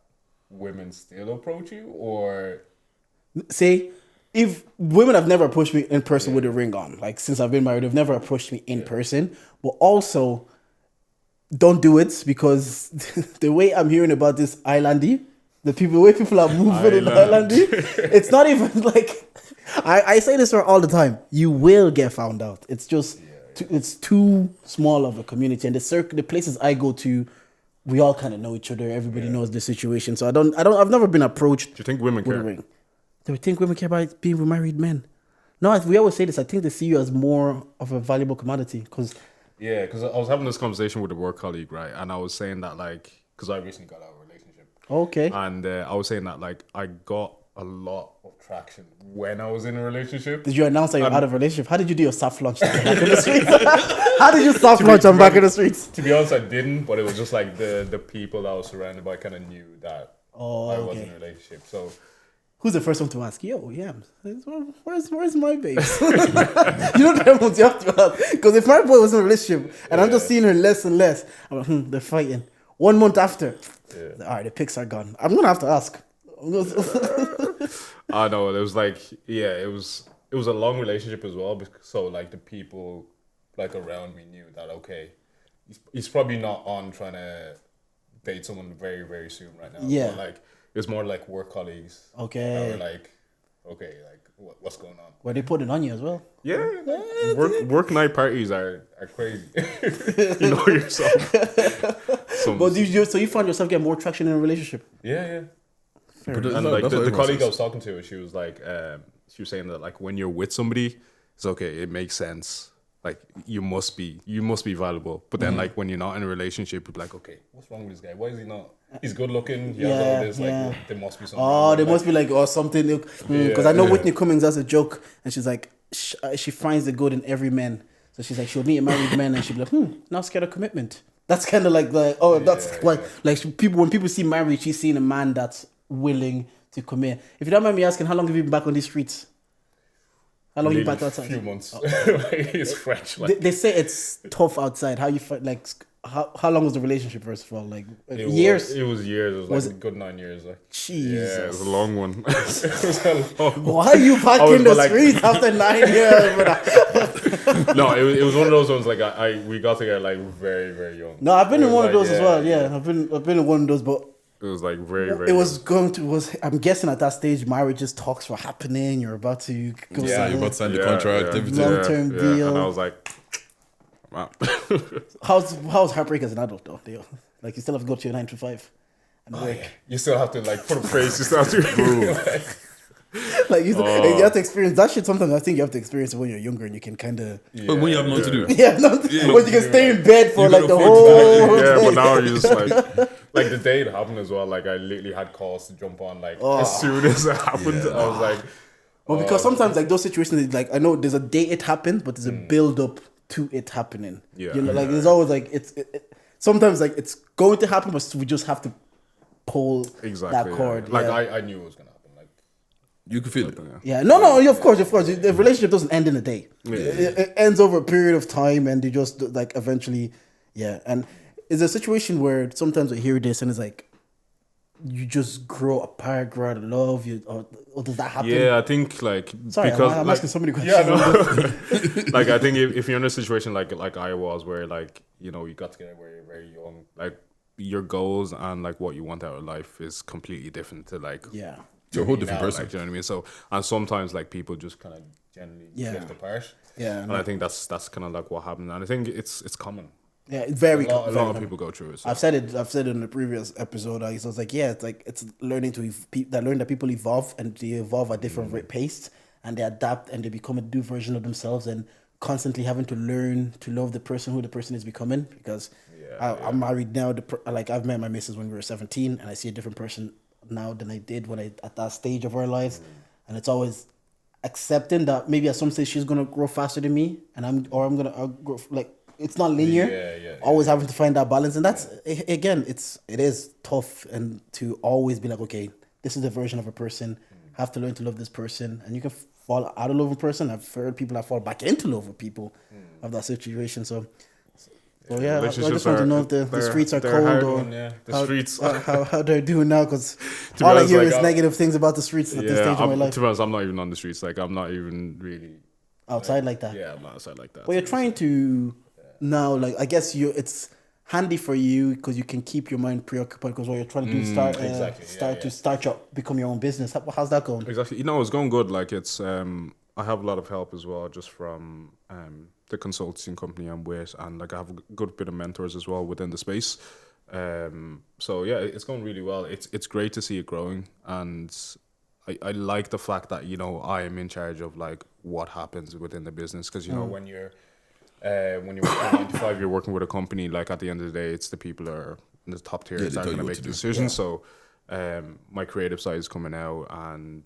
women still approach you or? See, if women have never approached me in person with a ring on, like since I've been married, they've never approached me in person. But also, don't do it because the way I'm hearing about this islandy, The way people are moving in Thailand, it's not even like I say this all the time. You will get found out. It's just it's too small of a community, and the places I go to, we all kind of know each other. Everybody knows the situation. So I've never been approached. Do you think women care? Do we think women care about being with married men? No, we always say this. I think they see you as more of a valuable commodity because. Yeah, because I was having this conversation with a work colleague, right, and I was saying that like because I recently got out of a relationship. Okay. And I was saying that like I got a lot of traction when I was in a relationship. Did you announce that you're out of a relationship? How did you do your soft launch? Back in the streets? How did you soft launch on back in the streets? To be honest, I didn't, but it was just like the people that I was surrounded by kind of knew that I was in a relationship. So who's the first one to ask? Yo, YEMZ, where's my babe? You know the ones you have to ask. Because if my boy was in a relationship and I'm just seeing her less and less, I'm like, they're fighting. 1 month after, all right, the pics are gone. I'm gonna have to ask. I know it was like it was a long relationship as well. So like the people like around me knew that okay, he's probably not on trying to date someone very very soon right now. Yeah, but like it's more like work colleagues. Okay, that were like okay, like what's going on? Were they putting on you as well? Yeah, work night parties are crazy. You know yourself. But so you found yourself getting more traction in a relationship? Yeah. But And like the colleague I was talking to, she was like, she was saying that like when you're with somebody, it's okay, it makes sense. Like you must be valuable. But then like when you're not in a relationship, you're like, okay, what's wrong with this guy? Why is he not? He's good looking. He has all this. Like there must be something. Oh, there must be like or something. Because I know Whitney Cummings has a joke, and she's like, she finds the good in every man. So she's like, she'll meet a married man, and she'll be like, not scared of commitment. That's kind of like like people when people see marriage, she's seeing a man that's willing to commit. If you don't mind me asking, how long have you been back on these streets? How long you back outside? A few months. It's fresh. Like. They say it's tough outside. How you like? How long was the relationship first of all? Like years? It was years. It was like a good 9 years. Like Jesus. Yeah, it was a long one. It was a long one. Why are you back in the streets after 9 years? No, it was one of those ones like we got together like very very young. No, I've been in one of those as well. Yeah, I've been in one of those, but. It was like very, very. It was I'm guessing at that stage, marriages talks were happening. You're about to go. Yeah, you're about to sign the contract, everything. Long-term deal. And I was like, wow. How's heartbreak as an adult though? Like you still have to go to your 9 to 5 and work. Yeah. You still have to like put a face. You still have to. Like you have to experience that shit. Sometimes I think you have to experience it when you're younger and you can kind of. But when you have nothing to do. When you can stay in bed for like the whole. Yeah, but now you're just like the day it happened as well. Like I literally had calls to jump on like as soon as it happened. I was like. Well, because sometimes like those situations, like I know there's a day it happened, but there's a build up to it happening. Yeah, you know, like there's always like sometimes like it's going to happen, but we just have to pull that cord. Like I knew it was gonna happen. You can feel it. Yeah, no, of course. The relationship doesn't end in a day. Yeah. It ends over a period of time, and they just like eventually, And it's a situation where sometimes I hear this, and it's like you just grow apart, grow out of love. Or does that happen? Yeah, I think like sorry, because I'm asking so many questions. Yeah, no. Like I think if you're in a situation like I was, where like you know you got together where you're very young, like your goals and like what you want out of life is completely different to like You're a whole different person. Like, do you know what I mean? So, and sometimes like people just kind of generally drift apart. Yeah, and I think that's kind of like what happened. And I think it's common. Yeah, it's very a lot of people go through it. So. I've said it in the previous episode. I was like, it's learning that people evolve and they evolve at different pace and they adapt and they become a new version of themselves and constantly having to learn to love the person who the person is becoming. Because I'm married now. Like I've met my missus when we were 17, and I see a different person now than I did when at that stage of our lives, and it's always accepting that maybe at some stage she's gonna grow faster than me, and I'll grow, like it's not linear. Always having to find that balance, and that's again, it is tough, and to always be like, okay, this is the version of a person. Have to learn to love this person, and you can fall out of love with a person. I've heard people that fall back into love with people of that situation. So. Well, I just want to know if the streets are cold or the streets how they're doing now, because all I hear is negative things about the streets at this stage of my life. To be honest, I'm not even on the streets. Like I'm not even really outside like that. Yeah, I'm not outside like that. But you're trying to now, like I guess it's handy for you because you can keep your mind preoccupied because what you're trying to do is become your own business. How's that going? Exactly. It's going good. Like it's I have a lot of help as well, just from the consulting company I'm with, and like I have a good bit of mentors as well within the space. So yeah, it's going really well. It's great to see it growing, and I like the fact that I am in charge of like what happens within the business, because when you're working 9 to 5, you're working with a company. Like at the end of the day, it's the people that are in the top tier that are going to make the decisions. So my creative side is coming out, and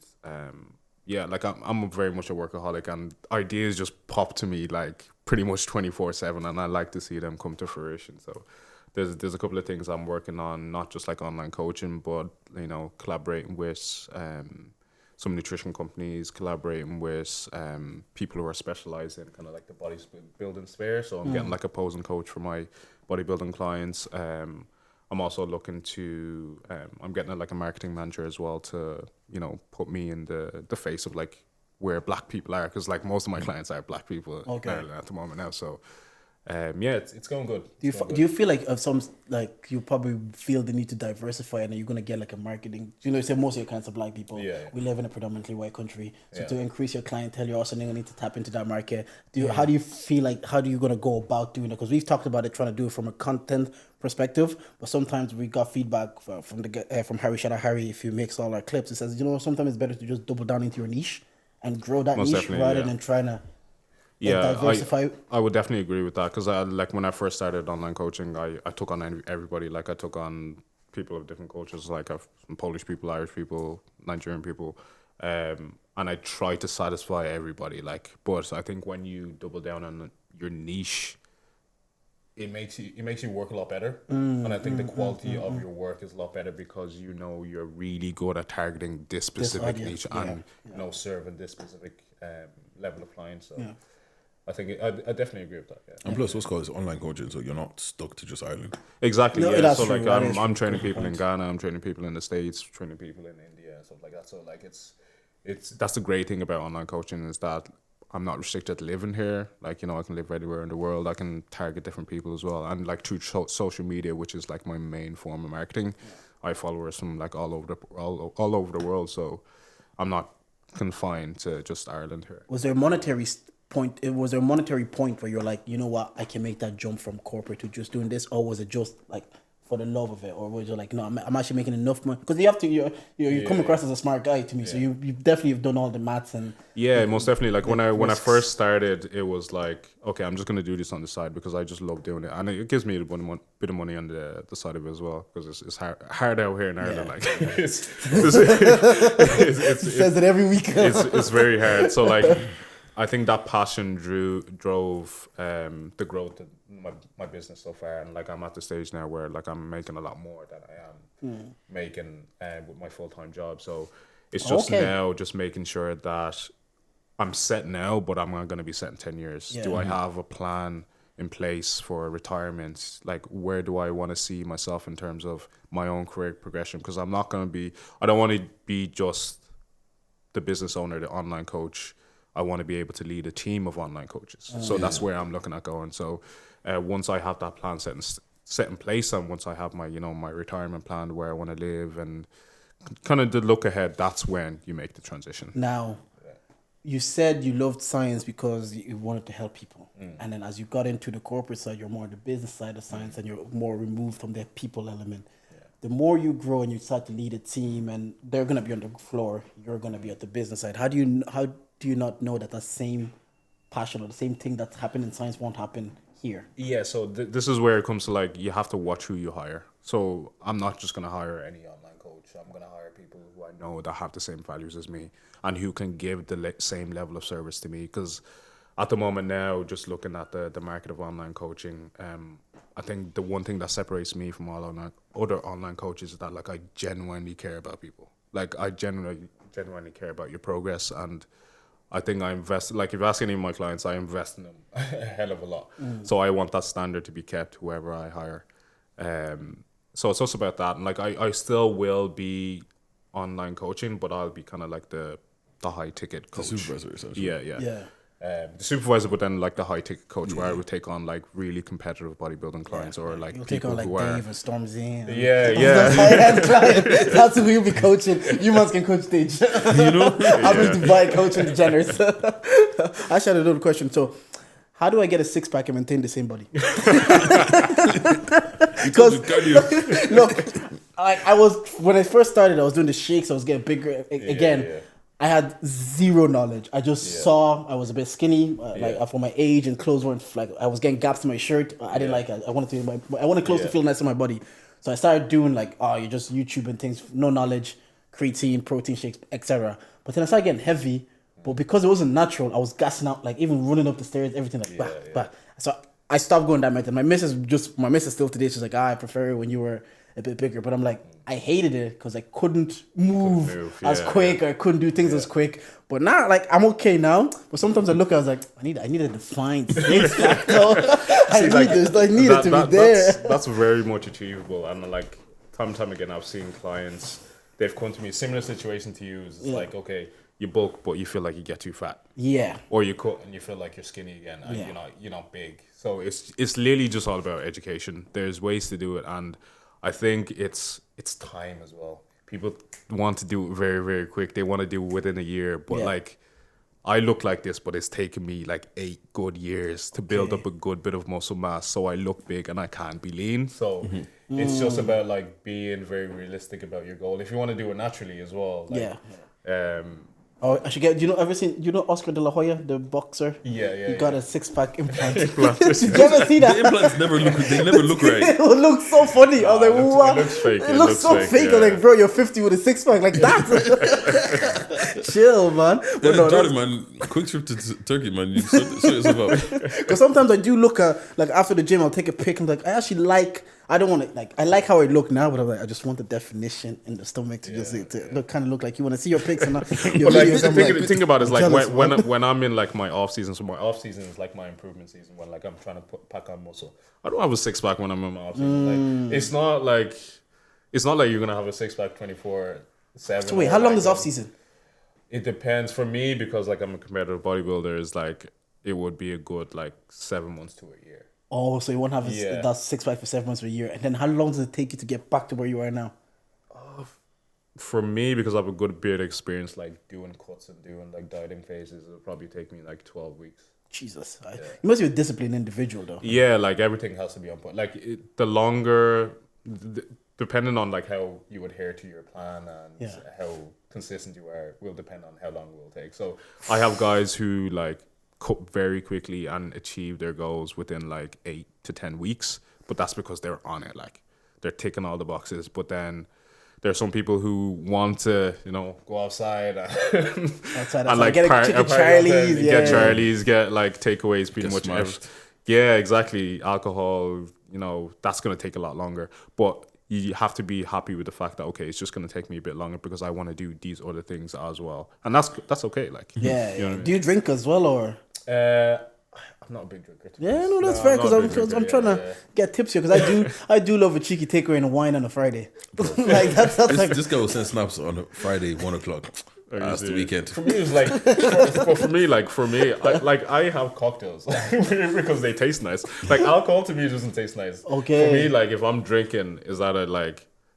like I'm very much a workaholic, and ideas just pop to me like pretty much 24/7, and I like to see them come to fruition. So there's a couple of things I'm working on, not just like online coaching, but collaborating with some nutrition companies, collaborating with people who are specialized in kind of like the bodybuilding sphere. So I'm getting like a posing coach for my bodybuilding clients. I'm also looking to I'm getting like a marketing manager as well to put me in the face of like where Black people are, because like most of my clients are Black people in Ireland at the moment now. So it's going good. Do you feel like you probably feel the need to diversify, and you're gonna get like a marketing? Say most of your clients are Black people. We live in a predominantly white country, so to increase your clientele, you're also gonna need to tap into that market. How do you feel like you gonna go about doing it? Because we've talked about it, trying to do it from a content perspective, but sometimes we got feedback from Harry. Shout out Harry, if you mix all our clips, it says sometimes it's better to just double down into your niche and grow that niche rather than trying to. Diversify. I would definitely agree with that, because like when I first started online coaching, I took on everybody. Like I took on people of different cultures, like some Polish people, Irish people, Nigerian people, and I try to satisfy everybody. But I think when you double down on your niche, it makes you work a lot better, and I think the quality of your work is a lot better, because you're really good at targeting this specific niche and serving this specific level of clients. So. Yeah. I think I definitely agree with that. Yeah. And plus, what's called is online coaching, so you're not stuck to just Ireland. Exactly. So like I'm training people in Ghana, I'm training people in the States, training people in India, and stuff like that. So like it's that's the great thing about online coaching, is that I'm not restricted to living here. Like I can live anywhere in the world. I can target different people as well, and like through social media, which is like my main form of marketing. I have followers from like all over the world. So I'm not confined to just Ireland here. Was there a monetary point where you're like, what, I can make that jump from corporate to just doing this, or was it just like for the love of it, or was it like, no, I'm actually making enough money? Because you have to, you come across as a smart guy to me, so you definitely have done all the maths and. Yeah, most definitely. Like when I first started, it was like, okay, I'm just gonna do this on the side because I just love doing it, and it gives me a bit of money on the side of it as well, because it's hard out here in Ireland. Like it says it every week. It's very hard. So like. I think that passion drove the growth of my business so far, and like I'm at the stage now where like I'm making a lot more than I am making with my full-time job. So it's just now just making sure that I'm set now, but I'm not going to be set in 10 years. Do I have a plan in place for retirement? Like where do I want to see myself in terms of my own career progression? Because I don't want to be just the business owner, the online coach. I want to be able to lead a team of online coaches. So that's where I'm looking at going. So once I have that plan set in place, and once I have my my retirement plan, where I want to live, and kind of the look ahead, that's when you make the transition. Now, you said you loved science because you wanted to help people. And then as you got into the corporate side, you're more on the business side of science, and you're more removed from the people element. The more you grow and you start to lead a team, and they're going to be on the floor, you're going to be at the business side. How do you not know that the same passion or the same thing that's happened in science won't happen here? Yeah, so this is where it comes to like, you have to watch who you hire. So I'm not just going to hire any online coach. I'm going to hire people who I know that have the same values as me and who can give the same level of service to me. Because at the moment now, just looking at the market of online coaching, I think the one thing that separates me from all other online coaches is that like I genuinely care about people. Like I genuinely care about your progress, and I think I invest, like if you ask any of my clients, I invest in them a hell of a lot. So I want that standard to be kept whoever I hire. So it's also about that. And like I still will be online coaching, but I'll be kind of like the high ticket coach. The supervisor, essentially. Yeah. the supervisor, but then like the high ticket coach, where I would take on like really competitive bodybuilding clients, or like You'll people take on like who are Dave and Stormzy. yeah. That's who you'll be coaching. You must can coach stage. You know? I'm in Dubai coaching the Jenners. I actually had another question. So, how do I get a six pack and maintain the same body? Because look, I was when I first started, I was doing the shakes. I was getting bigger again. I had zero knowledge. I just saw I was a bit skinny, like for my age, and clothes weren't like I was getting gaps in my shirt. I didn't like it. I wanted clothes to feel nice on my body. So I started doing like you're just YouTubing things, no knowledge, creatine, protein shakes, etc. But then I started getting heavy. But because it wasn't natural, I was gassing out, like even running up the stairs, everything like bah. So I stopped going that method. My missus still today, she's like, I prefer it when you were a bit bigger. But I'm like, I hated it because I couldn't move as quick, or I couldn't do things as quick. But now, like, I'm okay now. But sometimes I look, I was like, I need a defined six pack. I need it to be there. That's very much achievable. And like time and time again, I've seen clients, they've come to me, similar situation to you. It's like, okay, you bulk, but you feel like you get too fat. Yeah. Or you cut and you feel like you're skinny again, and you're not big. So it's literally just all about education. There's ways to do it, and I think it's time as well. People want to do it very, very quick. They want to do it within a year, but like I look like this, but it's taken me like 8 good years to build up a good bit of muscle mass, so I look big and I can't be lean. So it's just about like being very realistic about your goal. If you want to do it naturally as well. Like, I should get. You know Oscar De La Hoya, the boxer? He got a 6-pack implant. Did you ever see that? The implants never look right. It looks so funny. I was like, what? It looks fake. It looks so fake. I was like, bro, you're 50 with a 6-pack like that. Chill, man. But no, Jordan, man, quick trip to Turkey, man. You sort yourself out. Because sometimes I do look like after the gym, I'll take a pic and like, I actually like. I don't want to like. I like how I look now, but I'm like, I just want the definition in the stomach to look like you want to see your pics and not your videos. Think about it, like when I'm in like my off season. So my off season is like my improvement season when like I'm trying to pack on muscle. I don't have a 6-pack when I'm in my off season. Like it's not like you're gonna have a 6-pack 24/7. So wait, how long is off season? It depends for me because like I'm a competitive bodybuilder. Is like it would be a good like 7 months to a year. Oh, so you won't have that 6-pack for 7 months or a year. And then how long does it take you to get back to where you are now? For me, because I have a good bit of experience like doing cuts and doing like dieting phases, it'll probably take me like 12 weeks. Jesus. You must be a disciplined individual though. Yeah, like everything has to be on point. Like the longer, depending on like how you adhere to your plan and how consistent you are, will depend on how long it will take. So I have guys who like cut very quickly and achieve their goals within like 8 to 10 weeks, but that's because they're on it, like they're ticking all the boxes. But then there's some people who want to, go outside and like get Charlie's, get Charlie's, get like takeaways, pretty much. Yeah, exactly. Alcohol, that's gonna take a lot longer, but you have to be happy with the fact that okay, it's just gonna take me a bit longer because I want to do these other things as well, and that's okay. Like, you know what I mean? Do you drink as well or? I'm not a big drinker. That's fair because I'm trying to get tips here because I do love a cheeky takeaway and a wine on a Friday. Like that's like this guy will send snaps on a Friday 1:00. That's the weekend. For me, it's like for me, I have cocktails because they taste nice. Like alcohol to me doesn't taste nice. Okay. For me, like if I'm drinking, is that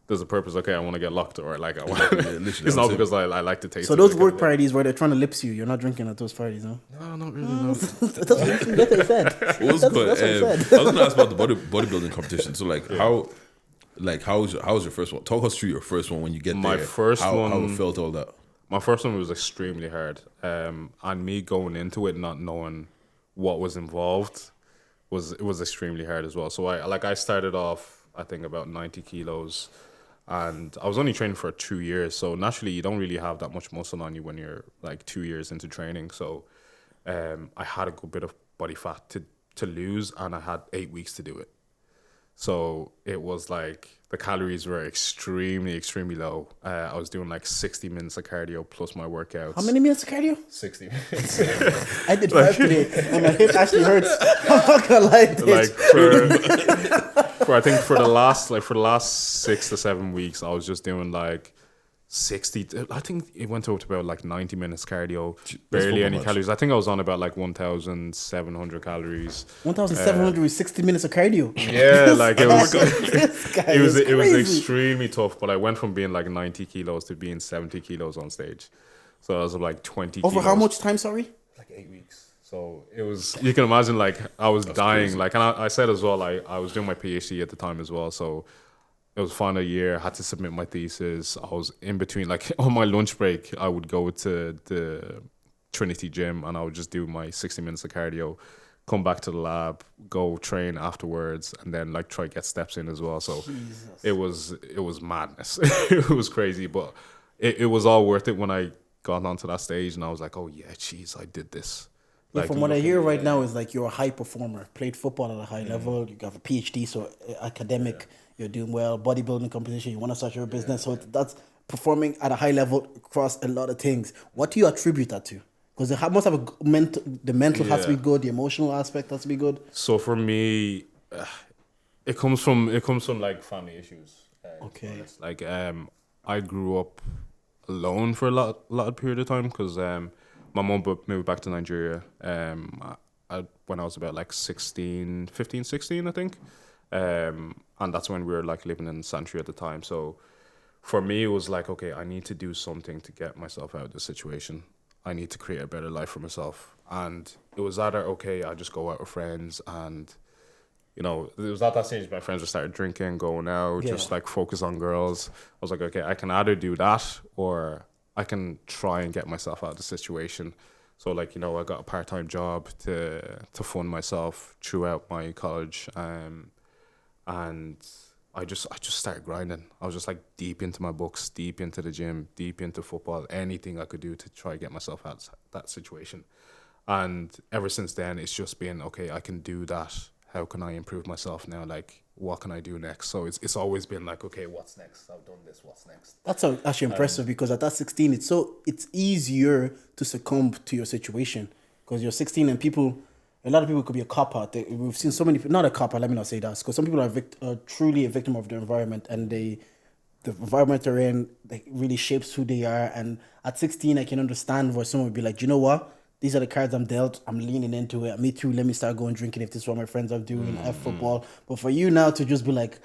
there's a purpose? Okay, I want to get locked, or like I want. It's not because I like to taste. So those work parties where they're trying to lips you, you're not drinking at those parties, no? No, not really. No. That's what he said. What's good? I was gonna ask about the bodybuilding competition. So how was your first one? Talk us through your first one when you get there. My first one, how it felt, all that. My first one was extremely hard, and me going into it not knowing what was involved was extremely hard as well. So I started off, I think about 90 kilos. And I was only training for 2 years, so naturally you don't really have that much muscle on you when you're like 2 years into training. So I had a good bit of body fat to lose, and I had 8 weeks to do it. So it was like the calories were extremely, extremely low. I was doing like 60 minutes of cardio plus my workouts. How many minutes of cardio? 60 minutes. I did 5 today, and my hip actually hurts. I'm not gonna lie. I think for the last 6 to 7 weeks, I was just doing like 60. I think it went up to about like 90 minutes cardio, That's barely football any match. calories. I think I was on about like 1,700 calories. 1,700 with 60 minutes of cardio. Yeah, like it was. This guy It was is crazy. extremely tough. But I went from being like 90 kilos to being 70 kilos on stage. So I was like 20. Over kilos. how much time? Sorry. Like 8 weeks. So it was. You can imagine, like I was dying. crazy. Like, and I said as well, I was doing my PhD at the time as well. So it was final year. Had to submit my thesis. I was in between. Like on my lunch break, I would go to the Trinity gym and I would just do my 60 minutes of cardio. Come back to the lab, go train afterwards, and then like try to get steps in as well. So it was madness. It was crazy, but it was all worth it when I got onto that stage and I was like, oh yeah, jeez, I did this. Yeah, Like, from what I looking- hear right now is like you're a high performer, played football at a high level, you have a PhD, so academic, you're doing well, bodybuilding competition, you want to start your business, so that's performing at a high level across a lot of things. What do you attribute that to? Because it must have the mental has to be Yeah. good, the emotional aspect has to be good. So for me, it comes from like family issues. Okay. to be honest. Like I grew up alone for a lot of period of time because my mom moved back to Nigeria when I was about like 15, 16, I think. And that's when we were like living in Santry at the time. So for me, it was like, okay, I need to do something to get myself out of this situation. I need to create a better life for myself. And it was either, okay, I just go out with friends and, you know, it was at that stage my friends just started drinking, going out, Yeah. just like focus on girls. I was like, okay, I can either do that or I can try and get myself out of the situation. So like, you know, I got a part-time job to fund myself throughout my college. And I just started grinding. I was just like deep into my books, deep into the gym, deep into football, anything I could do to try to get myself out of that situation. And ever since then, it's just been, okay, I can do that. How can I improve myself now? Like, what can I do next? So it's always been like, okay, what's next? I've done this, what's next? That's actually impressive because at that 16, it's easier to succumb to your situation because you're 16 and a lot of people could be a cop out. We've seen so many, not a cop out, let me not say that, because some people are truly a victim of their environment and the environment they're in really shapes who they are. And at 16, I can understand where someone would be like, you know what? These are the cards I'm dealt. I'm leaning into it. Me too. Let me start going drinking if this is what my friends are doing. F football. But for you now to just be like,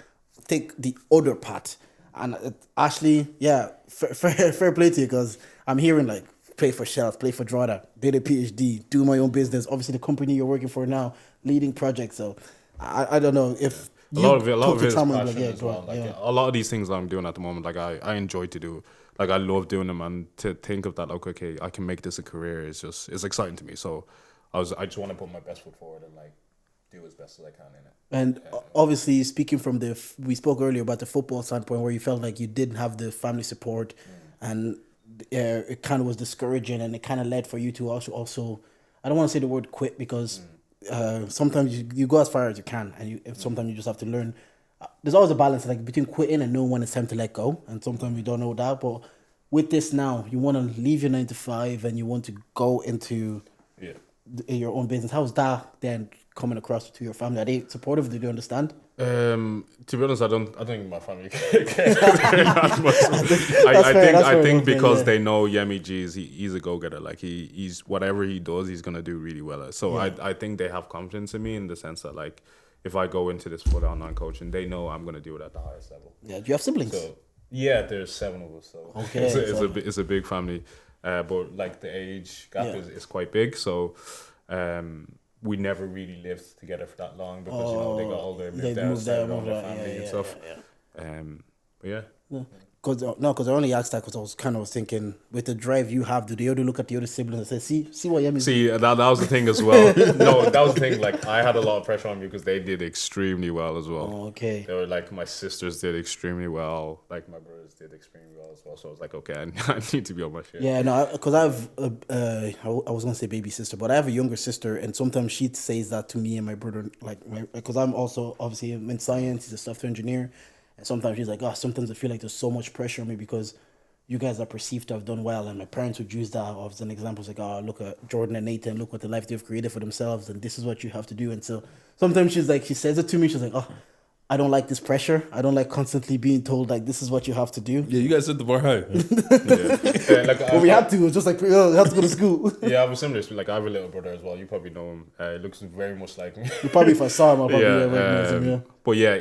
take the other part. And Ashley, yeah, fair play to you because I'm hearing like play for Shelf, play for Drada, did a PhD, do my own business. Obviously, the company you're working for now, leading projects. So I don't know if A lot of it is time passion like, yeah, as well. Like yeah. a lot of these things that I'm doing at the moment, like I enjoy to do. Like I love doing them, and to think of that, like okay, I can make this a career is it's exciting to me. So I just want to put my best foot forward and like do as best as I can in it. And obviously, speaking from we spoke earlier about the football standpoint where you felt like you didn't have the family support and it kind of was discouraging and it kind of led for you to also I don't want to say the word quit because sometimes you go as far as you can and sometimes you just have to learn. There's always a balance like between quitting and knowing when it's time to let go. And sometimes you don't know that. But with this now, you want to leave your 9 to 5 and you want to go into your own business. How's that then coming across to your family? Are they supportive? Do they understand? To be honest, I don't think my family cares that much. I think because they know Yemi G he's a go-getter. Like he's whatever he does, he's gonna do really well. So I think they have confidence in me in the sense that like if I go into this full online coaching, they know I'm gonna do it at the highest level. Yeah. Do you have siblings? So yeah, there's 7 of us. So Okay, it's a big family, but like the age gap is quite big. So we never really lived together for that long because you know they got older, moved out, started their family and stuff. But yeah. Because I only asked that because I was kind of thinking with the drive you have, do they only look at the other siblings and say, see what Yemi's See, that was the thing as well. No, that was the thing. Like, I had a lot of pressure on me because they did extremely well as well. Oh, okay. They were like, my sisters did extremely well. Like, my brothers did extremely well as well. So I was like, okay, I need to be on my shit. Yeah, no, because I have, I was going to say baby sister, but I have a younger sister, and sometimes she says that to me and my brother, like, because I'm also, obviously, in science, he's a software engineer, and sometimes she's like, sometimes I feel like there's so much pressure on me because you guys are perceived to have done well, and my parents would use that as an example. It's like, look at Jordan and Nathan, look what the life they've created for themselves, and this is what you have to do. And so sometimes she says it to me, she's like, I don't like this pressure. I don't like constantly being told like this is what you have to do. Yeah, you guys set the bar high. But we had to. It was just like, oh, you have to go to school. Yeah, I was similar. Like I have a little brother as well. You probably know him. He looks very much like me. Probably if I saw him, I'll probably recognize him. Yeah. But yeah,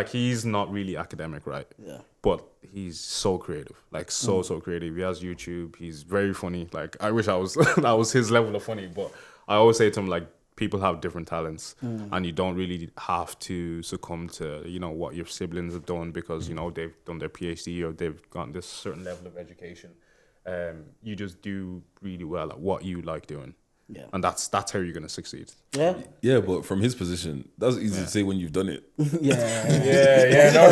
he's not really academic, right? Yeah. But he's so creative, like so creative. He has YouTube. He's very funny. Like I wish I was that was his level of funny. But I always say to him like, people have different talents, and you don't really have to succumb to what your siblings have done because they've done their PhD or they've gotten this certain level of education. You just do really well at what you like doing. Yeah. And that's how you're gonna succeed. Yeah. Yeah, but from his position, that's easy to say when you've done it. Yeah. No,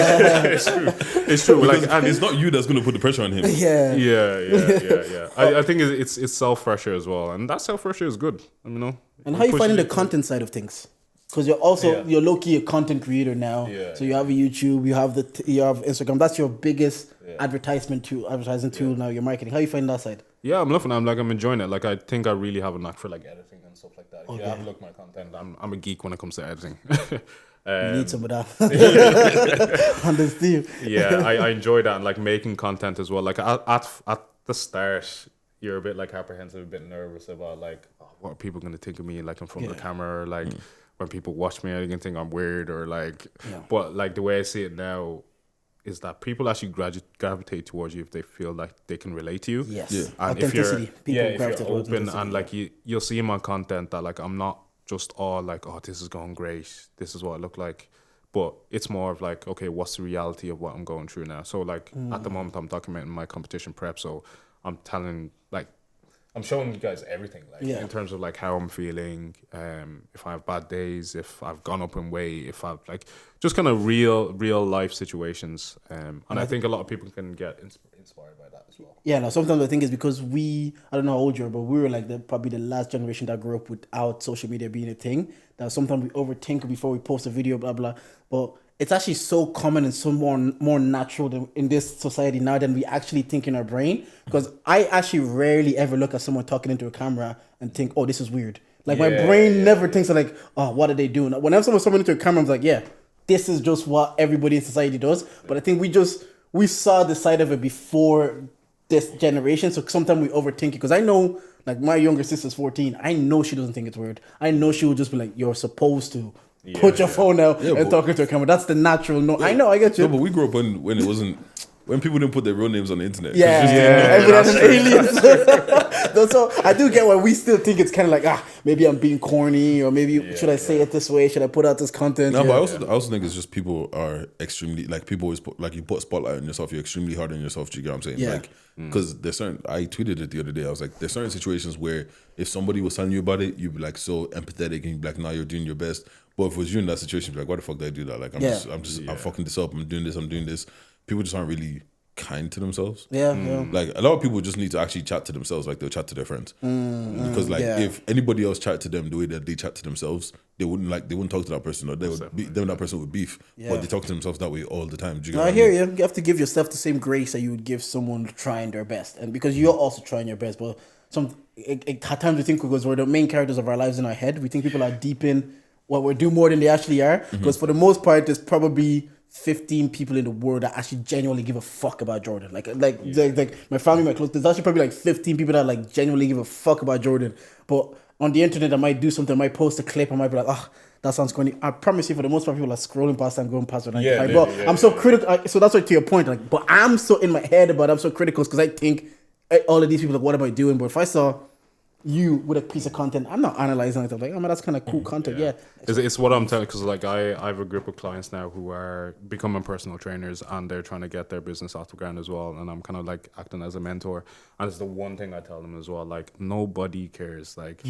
it's true. It's true. Like, and it's not you that's going to put the pressure on him. Yeah. Yeah. I think it's self pressure as well, and that self pressure is good. And how you finding the content side of things? Because you're also you're low key a content creator now. Yeah. So you have a YouTube, you have you have Instagram. That's your biggest advertising tool now. Your marketing. How you find that side? Yeah, I'm loving it. I'm enjoying it. Like I think I really have a knack for like editing and stuff like that. If you have a look at my content, I'm a geek when it comes to editing. You need some of that on this team. Yeah, I enjoy that and like making content as well. Like at the start, you're a bit like apprehensive, a bit nervous about like what are people going to think of me like in front of the camera, or like when people watch me, are they going to think I'm weird or like. But like the way I see it now is that people actually gravitate towards you if they feel like they can relate to you. Yes. Yeah. And authenticity. If you're open and like you'll see in my content that like I'm not just all like, oh, this is going great, this is what I look like. But it's more of like, okay, what's the reality of what I'm going through now? So like at the moment I'm documenting my competition prep, so I'm showing you guys everything, like in terms of like how I'm feeling, if I have bad days, if I've gone up in weight, if I've like just kind of real life situations, and I think a lot of people can get inspired by that as well. Yeah, no, sometimes I think it's because I don't know how old you are, but we were like probably the last generation that grew up without social media being a thing. That sometimes we overthink before we post a video, blah blah. But it's actually so common and so more natural in this society now than we actually think in our brain. Because I actually rarely ever look at someone talking into a camera and think, oh, this is weird. Like my brain never thinks of like, oh, what are they doing? Whenever someone's talking into a camera, I'm like, yeah, this is just what everybody in society does. But I think we saw the side of it before this generation. So sometimes we overthink it. Because I know, like my younger sister's 14. I know she doesn't think it's weird. I know she will just be like, you're supposed to. Put your phone out and talk into a camera. That's the natural. No, I know, I get you. No, but we grew up when it wasn't, when people didn't put their real names on the internet. Everyone has an alien. So I do get why we still think it's kind of like, maybe I'm being corny, or maybe should I say it this way? Should I put out this content? No, but I also think it's just people are extremely, like people always put, like you put a spotlight on yourself, you're extremely hard on yourself. Do you get what I'm saying? Yeah. Like, because there's certain, I tweeted it the other day. I was like, there's certain situations where if somebody was telling you about it, you'd be like so empathetic and you'd be like, nah, you're doing your best. But if it was you in that situation, you'd be like, why the fuck did I do that? Like, I'm fucking this up. I'm doing this. People just aren't really kind to themselves. Yeah. Like a lot of people just need to actually chat to themselves, like they'll chat to their friends. Because like if anybody else chat to them the way that they chat to themselves, they wouldn't talk to that person, or that person would beef. But they talk to themselves that way all the time. Do you get I hear you. You have to give yourself the same grace that you would give someone trying their best, and because you're also trying your best. But at times we think because we're the main characters of our lives in our head, we think people are deep in what we're doing more than they actually are. Because for the most part, there's probably 15 people in the world that actually genuinely give a fuck about Jordan. Like my family, my close. There's actually probably like 15 people that like genuinely give a fuck about Jordan. But on the internet, I might do something. I might post a clip. I might be like, that sounds corny. I promise you, for the most part, people are scrolling past and going past it. I'm so critical. So that's why to your point. Like, but I'm so in my head about it. I'm so critical because I think all of these people like, what am I doing? But if I saw you with a piece of content, I'm not analyzing it. I'm like, that's kind of cool content. Yeah. It's what I'm telling, because like I have a group of clients now who are becoming personal trainers and they're trying to get their business off the ground as well. And I'm kind of like acting as a mentor. And it's the one thing I tell them as well, like nobody cares. Like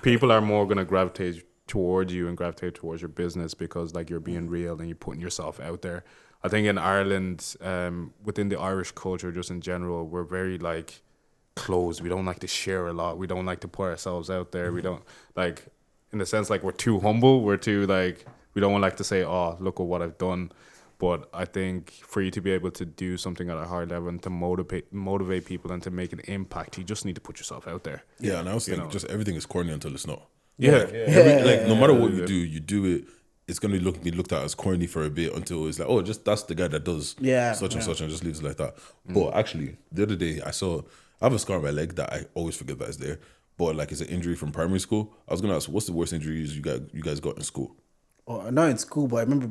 people are more going to gravitate towards you and gravitate towards your business because like you're being real and you're putting yourself out there. I think in Ireland, within the Irish culture, just in general, we're very like closed. We don't like to share a lot. We don't like to put ourselves out there. We don't like, in the sense like we're too humble. We're too like, we don't like to say, oh, look at what I've done. But I think for you to be able to do something at a high level and to motivate people and to make an impact, you just need to put yourself out there. Yeah, and I was thinking just everything is corny until it's not. Yeah. Like no matter what you do it it's gonna be looked at as corny for a bit until it's like, oh, just that's the guy that does such and such and just leaves it like that. But actually, the other day I have a scar on my leg that I always forget that is there. But like it's an injury from primary school. I was gonna ask, what's the worst injuries you guys got in school? Oh, not in school, but I remember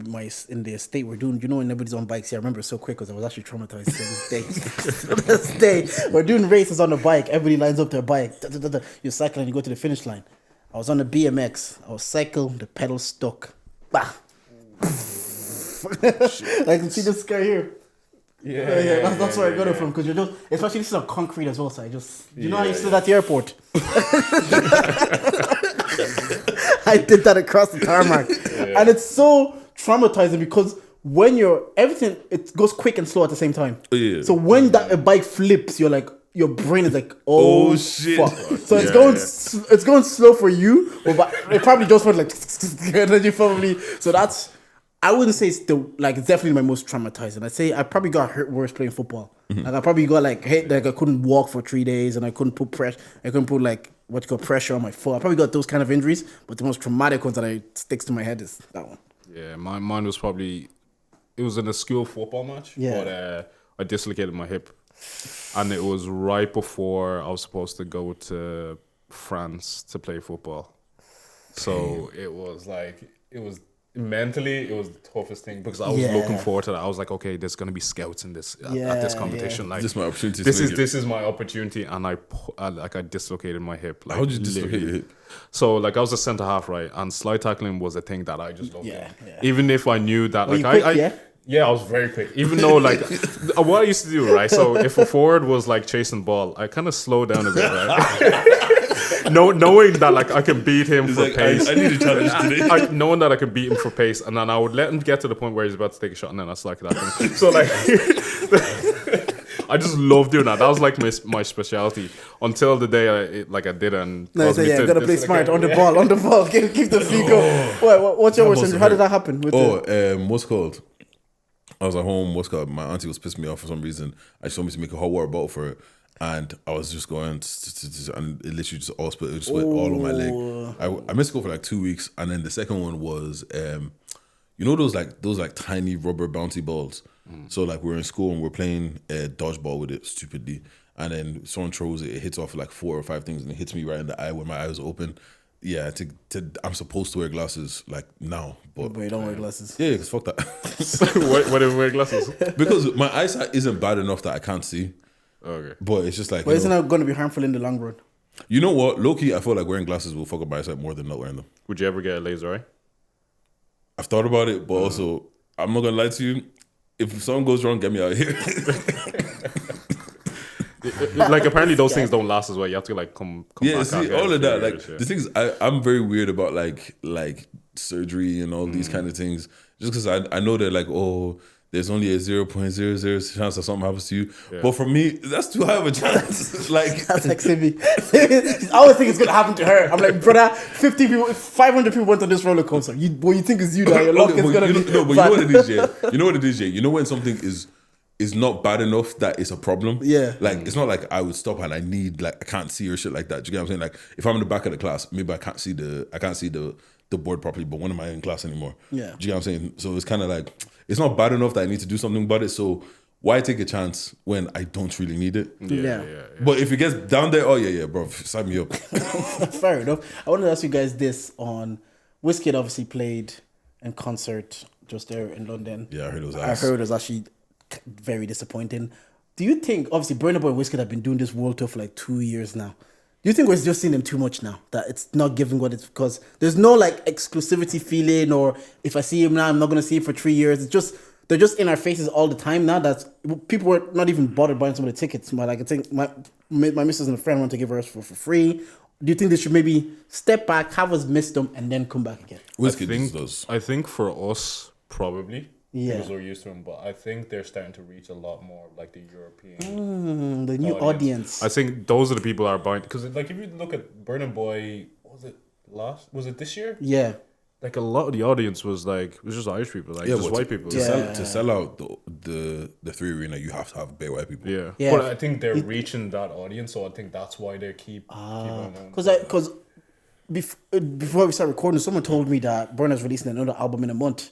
in the estate we're doing. You know, when everybody's on bikes. Yeah, I remember it so quick because I was actually traumatized to this day. To this day, we're doing races on the bike. Everybody lines up their bike. You cycle and you go to the finish line. I was on the BMX. I was cycle. The pedal stuck. Bah. Like see this guy here. Yeah, that's where I got it from because you're just, especially this is on concrete as well. So I just, you know how you sit at the airport. I did that across the tarmac, and it's so traumatizing because when everything it goes quick and slow at the same time. So when a bike flips, you're like your brain is like, oh shit. Fuck. So it's going slow for you, but it probably just went like energy probably. So that's. I wouldn't say it's it's definitely my most traumatizing. I'd say I probably got hurt worse playing football. Like I probably got hit, I couldn't walk for 3 days and I couldn't put pressure. I couldn't put pressure on my foot. I probably got those kind of injuries, but the most traumatic ones that sticks to my head is that one. Yeah, mine was probably it was in a school football match. Yeah. But I dislocated my hip, and it was right before I was supposed to go to France to play football. So it was mentally, it was the toughest thing because I was looking forward to that. I was like, okay, there's gonna be scouts in this at this competition. Like, this is my opportunity. This is my opportunity, and I dislocated my hip. Like, how did you dislocate your hip? So I was a centre half, right, and slide tackling was a thing that I just loved. Even if I knew that, I was very quick. Even though what I used to do, right. So if a forward was chasing ball, I kind of slowed down a bit, right. Knowing that I can beat him for pace. I need a challenge today. Knowing that I could beat him for pace, and then I would let him get to the point where he's about to take a shot, and then I slack it at him. So I just love doing that. That was my specialty until the day I did and. No, so gotta play smart on the ball. Keep the feet going. What's your worst? How did that happen? What's called? I was at home. My auntie was pissing me off for some reason. I just told me to make a hot water bottle for her. And I was just going, and it literally just all split. It just went all on my leg. I missed school for 2 weeks, and then the second one was, you know those tiny rubber bouncy balls. So we're in school and we're playing dodgeball with it stupidly, and then someone throws it. It hits off 4 or 5 things, and it hits me right in the eye when my eye was open. Yeah, I'm supposed to wear glasses now, but you don't wear glasses. Yeah, because fuck that. Why do you wear glasses? Because my eyesight isn't bad enough that I can't see. Okay. But it's just but isn't that going to be harmful in the long run? You know what? Low-key, I feel like wearing glasses will fuck up my eyesight more than not wearing them. Would you ever get a laser eye? I've thought about it, but also, I'm not going to lie to you. If something goes wrong, get me out of here. Apparently those things don't last as well. You have to come yeah, back see, all of that. The thing is, I'm very weird about surgery and all these kind of things. Just because I know that there's only a 0.00 chance that something happens to you. Yeah. But for me, that's too high of a chance. That's like Simi. I always think it's going to happen to her. I'm like, brother, 50 people, 500 people went on this roller coaster. What you think is you now? Your luck is going to be No, but you know what it is, yeah? You know what it is, yeah? You know when something is not bad enough that it's a problem? Yeah. It's not like I would stop and I need, I can't see or shit like that. Do you get what I'm saying? If I'm in the back of the class, maybe I can't see the board properly, but when am I in class anymore? Yeah. Do you get what I'm saying? So it's kind of it's not bad enough that I need to do something about it. So why take a chance when I don't really need it? Yeah. But if it gets down there, bro, sign me up. Fair enough. I wanted to ask you guys this on Wizkid obviously played in concert just there in London. Yeah, I heard it was ass. I heard it was actually very disappointing. Do you think, obviously, Burna Boy and Wizkid have been doing this world tour for 2 years now? Do you think we're just seeing them too much now? That it's not giving what it's, because there's no exclusivity feeling, or if I see him now, I'm not going to see him for 3 years. It's just, they're just in our faces all the time now that people were not even bothered buying some of the tickets. I think my missus and a friend want to give us for free. Do you think they should maybe step back, have us miss them, and then come back again? I think for us, probably. Yeah. Because we're used to them, but I think they're starting to reach a lot more the European the new audience. I think those are the people that are buying, because if you look at Burna Boy, was it this year? Yeah. A lot of the audience was just Irish people, just white people. To sell out the 3 Arena, you have to have bare white people. Yeah. But I think they're reaching that audience, so I think that's why they keep going. Because before we start recording, someone told me that Burna's releasing another album in a month,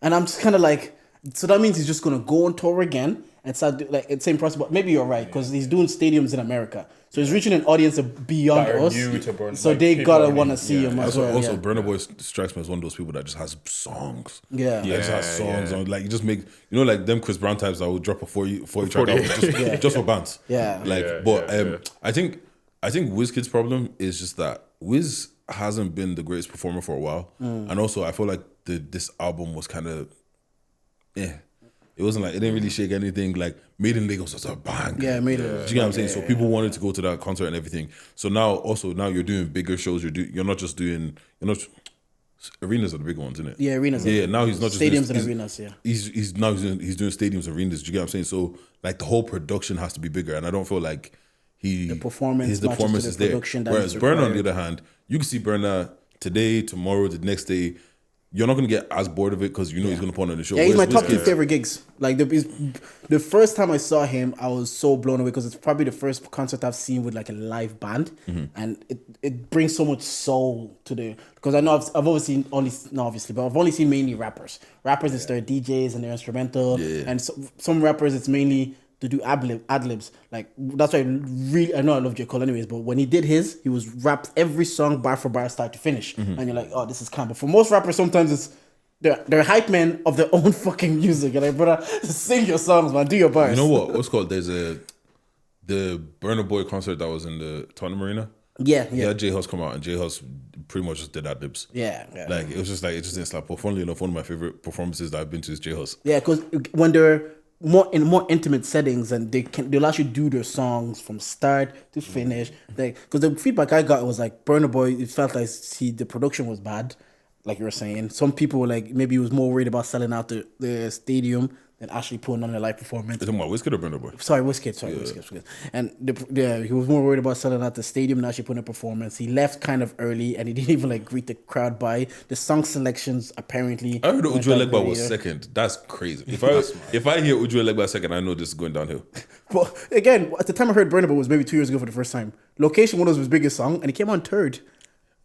and I'm just kind of like, so that means he's just gonna go on tour again and start like it's same process. But maybe you're right because he's doing stadiums in America, so he's reaching an audience beyond That are us. new to Burna, So like, they people gotta already- want to see him as well. Also, yeah. Burna Boy strikes me as one of those people that just has songs. Yeah. Like, just has songs on. Like, you just make, like them Chris Brown types that would drop a 40 track album just for bands. Yeah. Like, I think Wizkid's problem is just that Wiz hasn't been the greatest performer for a while, and also I feel like this album was kind of, It wasn't like, it didn't really shake anything. Like, Made in Lagos was a bang. Yeah, Made in Do you get what I'm saying? So people wanted to go to that concert and everything. So now you're doing bigger shows. You're not just doing, arenas are the big ones, isn't it? Yeah, arenas. Yeah, now he's not just stadiums doing, and arenas. Yeah, he's doing stadiums, arenas. Do you get what I'm saying? So like the whole production has to be bigger, and I don't feel like his performance is there. Whereas Burna, on the other hand, you can see Burna today, tomorrow, the next day. You're not gonna get as bored of it because he's gonna put on the show. Yeah, he's my top 2 Wizkid, favorite gigs. Like the first time I saw him, I was so blown away because it's probably the first concert I've seen with like a live band, and it brings so much soul to the. Because I know I've only seen mainly rappers. Rappers it's their DJs and their instrumental, and some rappers it's mainly to do ad libs. Like that's why I know I love J. Cole anyways, but when he did his, he was rapped every song bar for bar, start to finish, and you're like, oh, this is calm. But for most rappers, sometimes it's they're hype men of their own fucking music. You're like, brother, sing your songs, man, do your bars. You know what? What's called? There's the Burna Boy concert that was in the Tottenham Arena. Yeah. Yeah, J Hus come out and J Hus pretty much just did ad libs. Yeah. Like it was just like it just didn't slap. But funnily enough, one of my favorite performances that I've been to is J Hus. Yeah, because when they're more intimate settings and they'll actually do their songs from start to finish. Like, because the feedback I got was like Burna Boy, it felt like the production was bad, like you were saying. Some people were like maybe he was more worried about selling out the stadium than actually putting on a live performance. Is it about Wizkid or Burna Boy? Sorry, Wizkid. And he was more worried about selling out the stadium than actually putting a performance. He left kind of early and he didn't even like greet the crowd by. The song selections apparently. I heard Ujua Legba was second. That's crazy. If I hear Ujua Legba second, I know this is going downhill. But again, at the time I heard Burna Boy was maybe 2 years ago for the first time. Location was his biggest song and he came on third.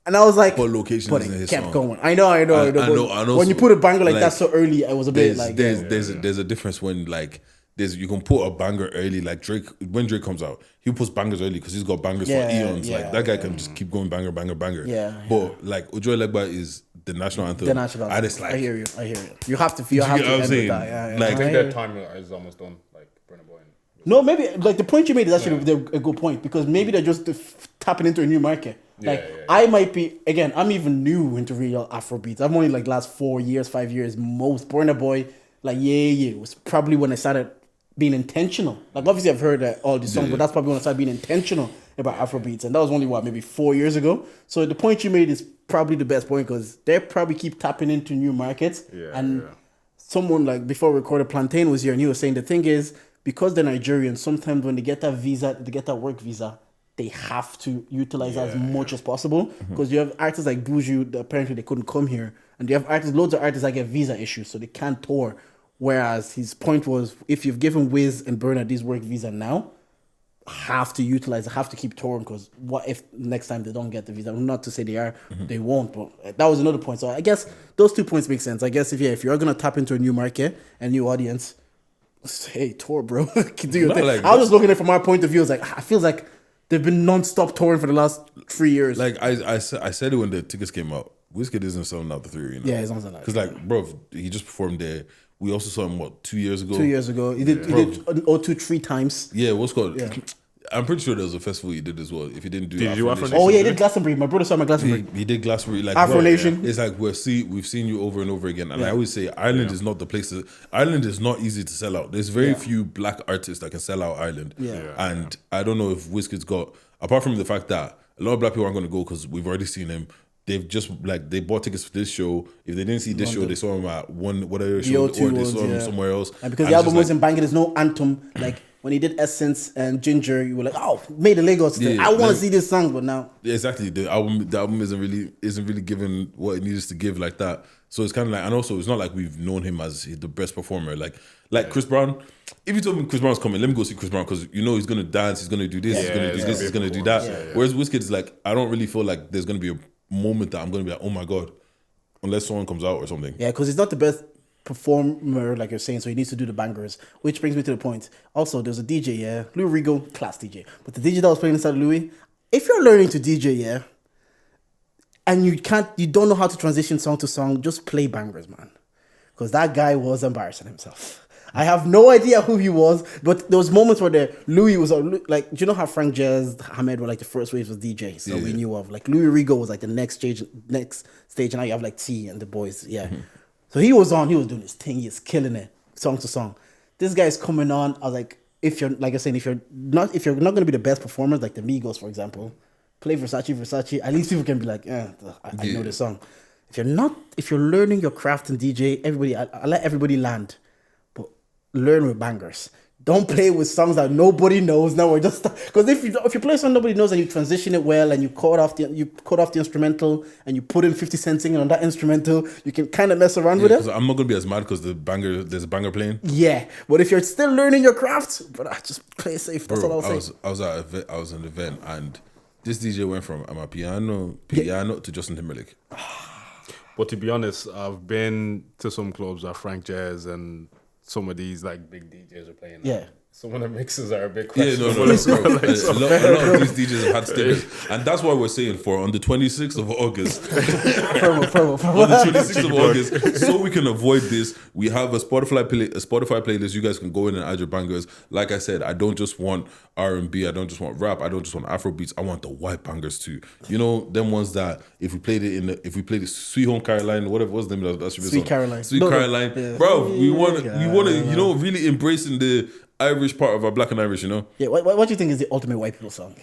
And I was like, but Location isn't his kept song. going. I know. When you put a banger like that so early, I was a bit like, there's a difference when like you can put a banger early. Like Drake, when Drake comes out, he puts bangers early because he's got bangers for eons. Like that guy can just keep going banger. Yeah. But like Ujua Legba is the national anthem. And it's like, I hear you. You have to end with that. Yeah. Like, I think that time is almost done. Like Burna Boy. No, maybe like the point you made is actually a good point because maybe they're just tapping into a new market. I might be, again, I'm even new into real Afrobeats. I'm only like last 4 years, 5 years most. Burna Boy, like was probably when I started being intentional. Like obviously I've heard all these songs, but that's probably when I started being intentional about Afrobeats. And that was only maybe 4 years ago. So the point you made is probably the best point because they probably keep tapping into new markets. Someone like before we recorded, Plantain was here and he was saying the thing is, because they're Nigerians, sometimes when they get that visa, they get that work visa, they have to utilize as much as possible because you have artists like Buju that apparently they couldn't come here, and you have loads of artists that get visa issues so they can't tour. Whereas his point was, if you've given Wiz and Burna these work visa now, have to utilize, have to keep touring because what if next time they don't get the visa? Not to say they won't, but that was another point. So I guess those 2 points make sense. I guess if you're gonna tap into a new market and new audience, hey, tour, bro. Do your thing. I was just looking at it from our point of view. I feel like they've been non-stop touring for the last 3 years. Like I said it when the tickets came out. Wizkid isn't selling out the 3 Arena. Yeah, he's not selling out. Because like, bro, he just performed there. We also saw him 2 years ago. 2 years ago, he did O2 3 times. Yeah, what's called? Yeah. I'm pretty sure there was a festival he did as well. If he didn't do, did you Afro Nation? Oh yeah, he did Glastonbury. My brother saw my Glastonbury. He did Glastonbury. Like Afro Nation. It's like we've seen you over and over again. And I always say Ireland is not the place to. Ireland is not easy to sell out. There's very few black artists that can sell out Ireland. And I don't know if Wizkid's got, apart from the fact that a lot of black people aren't going to go because we've already seen him. They've just they bought tickets for this show. If they didn't see this show, they saw him at whatever show, or they saw him somewhere else. And because the album wasn't banging, there's no anthem like when he did Essence and Ginger, you were like, oh, made in Lagos. I want to see this song, but now. Yeah, exactly. The album isn't really giving what it needs to give like that. So it's kind of like, and also it's not like we've known him as the best performer. Like Chris Brown. If you told me Chris Brown's coming, let me go see Chris Brown because he's gonna dance, he's gonna do this, he's gonna do this, he's gonna do that. Whereas Wizkid is like, I don't really feel like there's gonna be a moment that I'm gonna be like, oh my god, unless someone comes out or something. Yeah, because he's not the best performer, like you're saying, so he needs to do the bangers. Which brings me to the point. Also, there's a DJ, Louis Rigo, class DJ. But the DJ that was playing inside Louis, if you're learning to DJ, and you don't know how to transition song to song, just play bangers, man. Because that guy was embarrassing himself. I have no idea who he was, but there was moments where Louis was like, do you know how Frank Jazz, Hamed were like the first waves of DJs? So we knew of like Louis Rigo was like the next stage, and now you have like T and the boys, So he was doing his thing, he's killing it, song to song. This guy's coming on. I was like, if you're not going to be the best performer, like the Migos, for example, play Versace. At least people can be like, I know this song. If you're learning your craft in DJ, I let everybody land. Learn with bangers. Don't play with songs that nobody knows. Now we're just because if you play a song nobody knows and you transition it well and you cut off the instrumental and you put in 50 Cent singing on that instrumental, you can kind of mess around with it. I'm not gonna be as mad because there's a banger playing. Yeah, but if you're still learning your craft, but just play safe. That's all I'll say. I was at an event and this DJ went from I'm a piano to Justin Timberlake. But to be honest, I've been to some clubs that Frank Jazz and some of these like big DJs are playing. Yeah. Some of the mixes are a bit questionable. A lot of these DJs have had stickers. And that's why we're saying on the 26th of August, on the 26th of August, so we can avoid this, we have a Spotify playlist. You guys can go in and add your bangers. Like I said, I don't just want R&B, I don't just want rap, I don't just want Afro beats, I want the white bangers too. You know, them ones that if we played it Sweet Home Caroline, whatever was the name of that should be Sweet Caroline. Caroline. Yeah. Bro, we want to, really embracing the Irish part of our black and Irish, Yeah, what do you think is the ultimate white people song?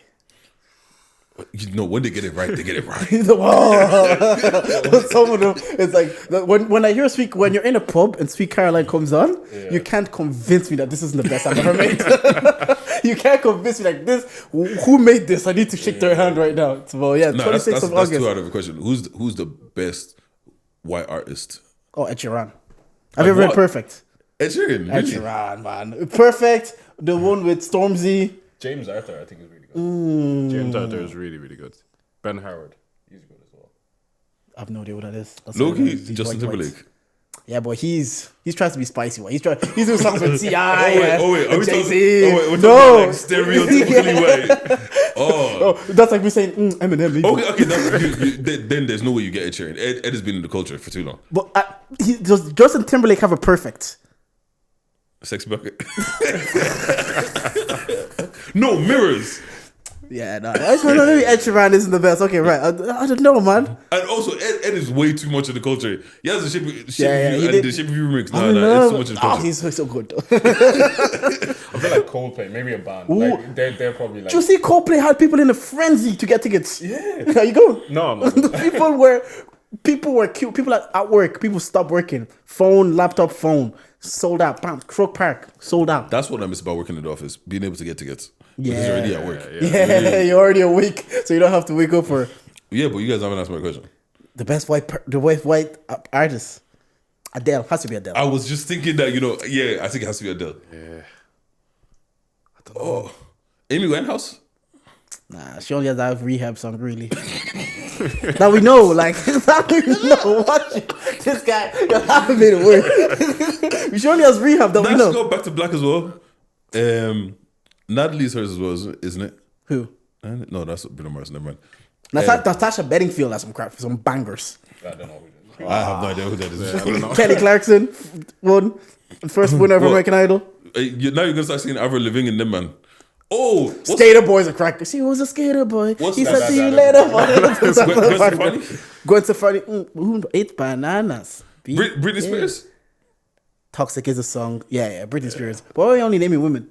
When they get it right, they get it right. Some of them, it's like when I hear when you're in a pub and Sweet Caroline comes on, you can't convince me that this isn't the best I've ever made. You can't convince me like this. Who made this? I need to shake their hand right now. So 26th of August. That's too out of a question. Who's the best white artist? Oh, Ed Sheeran. Have you ever read Perfect? Ed Sheeran, Ed Sheeran, man. Perfect. The one with Stormzy. James Arthur, I think, is really good. James Arthur is really, really good. Ben Howard, he's good as well. I have no idea what that is. Low-key, Justin Timberlake. Yeah, but he's trying to be spicy. He's doing songs with T.I. Are we Jay-Z. we're talking like stereotypically white. Oh, that's like me saying Eminem. Okay. Then there's no way you get Ed Sheeran. Ed has been in the culture for too long. But does Justin Timberlake have a perfect? Sex bucket. No, Mirrors. Yeah, no. Maybe Ed Sheeran isn't the best. Okay, right. I don't know, man. And also, Ed is way too much in the culture. He has the shape of you and the shape of you remix. No, It's too much in the culture. He's so good. I feel like Coldplay, maybe a band. Like they're probably like. Do you see Coldplay had people in a frenzy to get tickets? Yeah. How you go? No, I'm not. People were cute. People at work. People stopped working. Laptop, phone. Sold out. Bam. Crook Park. Sold out. That's what I miss about working in the office. Being able to get tickets. Yeah. Because you're already at work. Yeah, you're already awake. So you don't have to wake up for... Yeah, but you guys haven't asked my question. The best white artist. Adele. Has to be Adele. I was just thinking that, I think it has to be Adele. Yeah. I don't know. Amy Winehouse? Nah, she only has that rehab song, really. Now we know, watch this guy, you haven't made it work. She only has rehab that we know. Let's go back to black as well. Natalie's hers as well, isn't it? Who? No, that's Bruno Mars, never mind. Natasha Bedingfield has some bangers. I don't know who that is. I have no idea who that is. I don't know. Kelly Clarkson won. First winner of American Idol. Now you're going to start seeing Avril Lavigne in them, man. Oh, Skater Boy's a cracker. See, who was a skater boy? He said, see you later. Gwen Stefani. 8 bananas. Britney Spears? Toxic is a song. Yeah, Britney Spears. But why are we only naming women?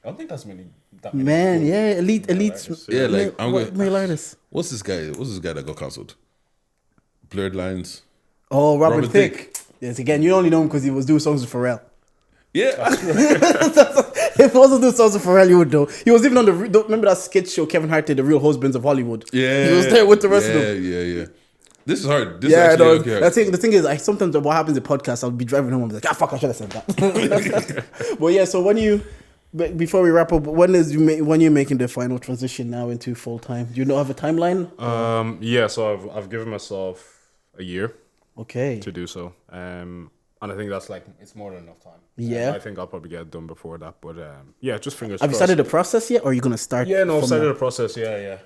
I don't think that's many. Man, yeah, elite. Yeah, like I'm going. Male artists. What's this guy? What's this guy that got cancelled? Blurred Lines. Oh, Robert Thicke. Yes, again, you only know him because he was doing songs with Pharrell. Yeah. If he wasn't doing something for Hollywood, though, he was even on remember that sketch show Kevin Hart did, The Real Husbands of Hollywood? Yeah. He was there with the rest of them. Yeah. This is hard. This Yeah, is no, actually hard. the thing is, sometimes what happens in podcasts, I'll be driving home, I'm like, fuck, I should have said that. But yeah, so before we wrap up, when you're making the final transition now into full time? Do you not have a timeline? Yeah, so I've given myself a year Okay. to do so. And I think that's like, it's more than enough time. Yeah. I think I'll probably get it done before that. But yeah, just fingers Have you crossed. started the process yet, or are you gonna start? Yeah, no, I've from started now? the process. Yeah.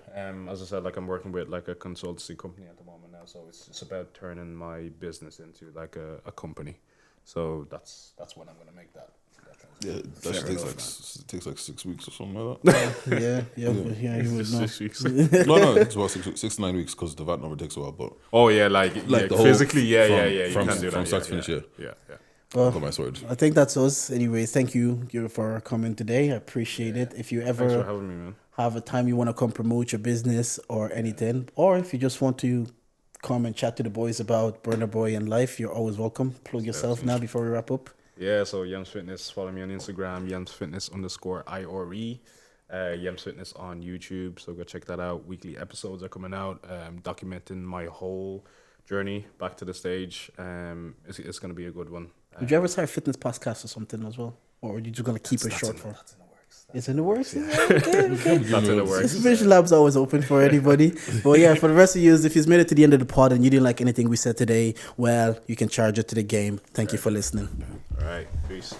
As I said, like I'm working with like a consultancy company at the moment now, so it's about turning my business into like a company. So that's when I'm gonna make that transition. Yeah, that shit takes like 6 weeks or something like that. Yeah, but you would know. 6 weeks. No, it's about 6 to 9 weeks because the VAT number takes a while. But Oh yeah, like the whole- physically, yeah. You from can do that from start yeah, to finish. Yeah. I got my sword. I think that's us. Anyways, thank you for coming today. I appreciate it. If you Thanks for ever having me, man. have a time you want to come promote your business or anything, or if you just want to come and chat to the boys about Burner Boy and life, you're always welcome. Plug yourself now before we wrap up. Yeah, so YEMZ Fitness, follow me on Instagram, YEMZ Fitness _IRE. YEMZ Fitness on YouTube, so go check that out. Weekly episodes are coming out, documenting my whole journey back to the stage. It's going to be a good one. Would you ever start a fitness podcast or something as well? Or are you just going to keep it short for? That's in the works. It's in the works? Okay. That's in the works. Vision Lab's always open for anybody. But yeah, for the rest of you, if you've made it to the end of the pod and you didn't like anything we said today, well, you can charge it to the game. Thank you for listening. All right, peace.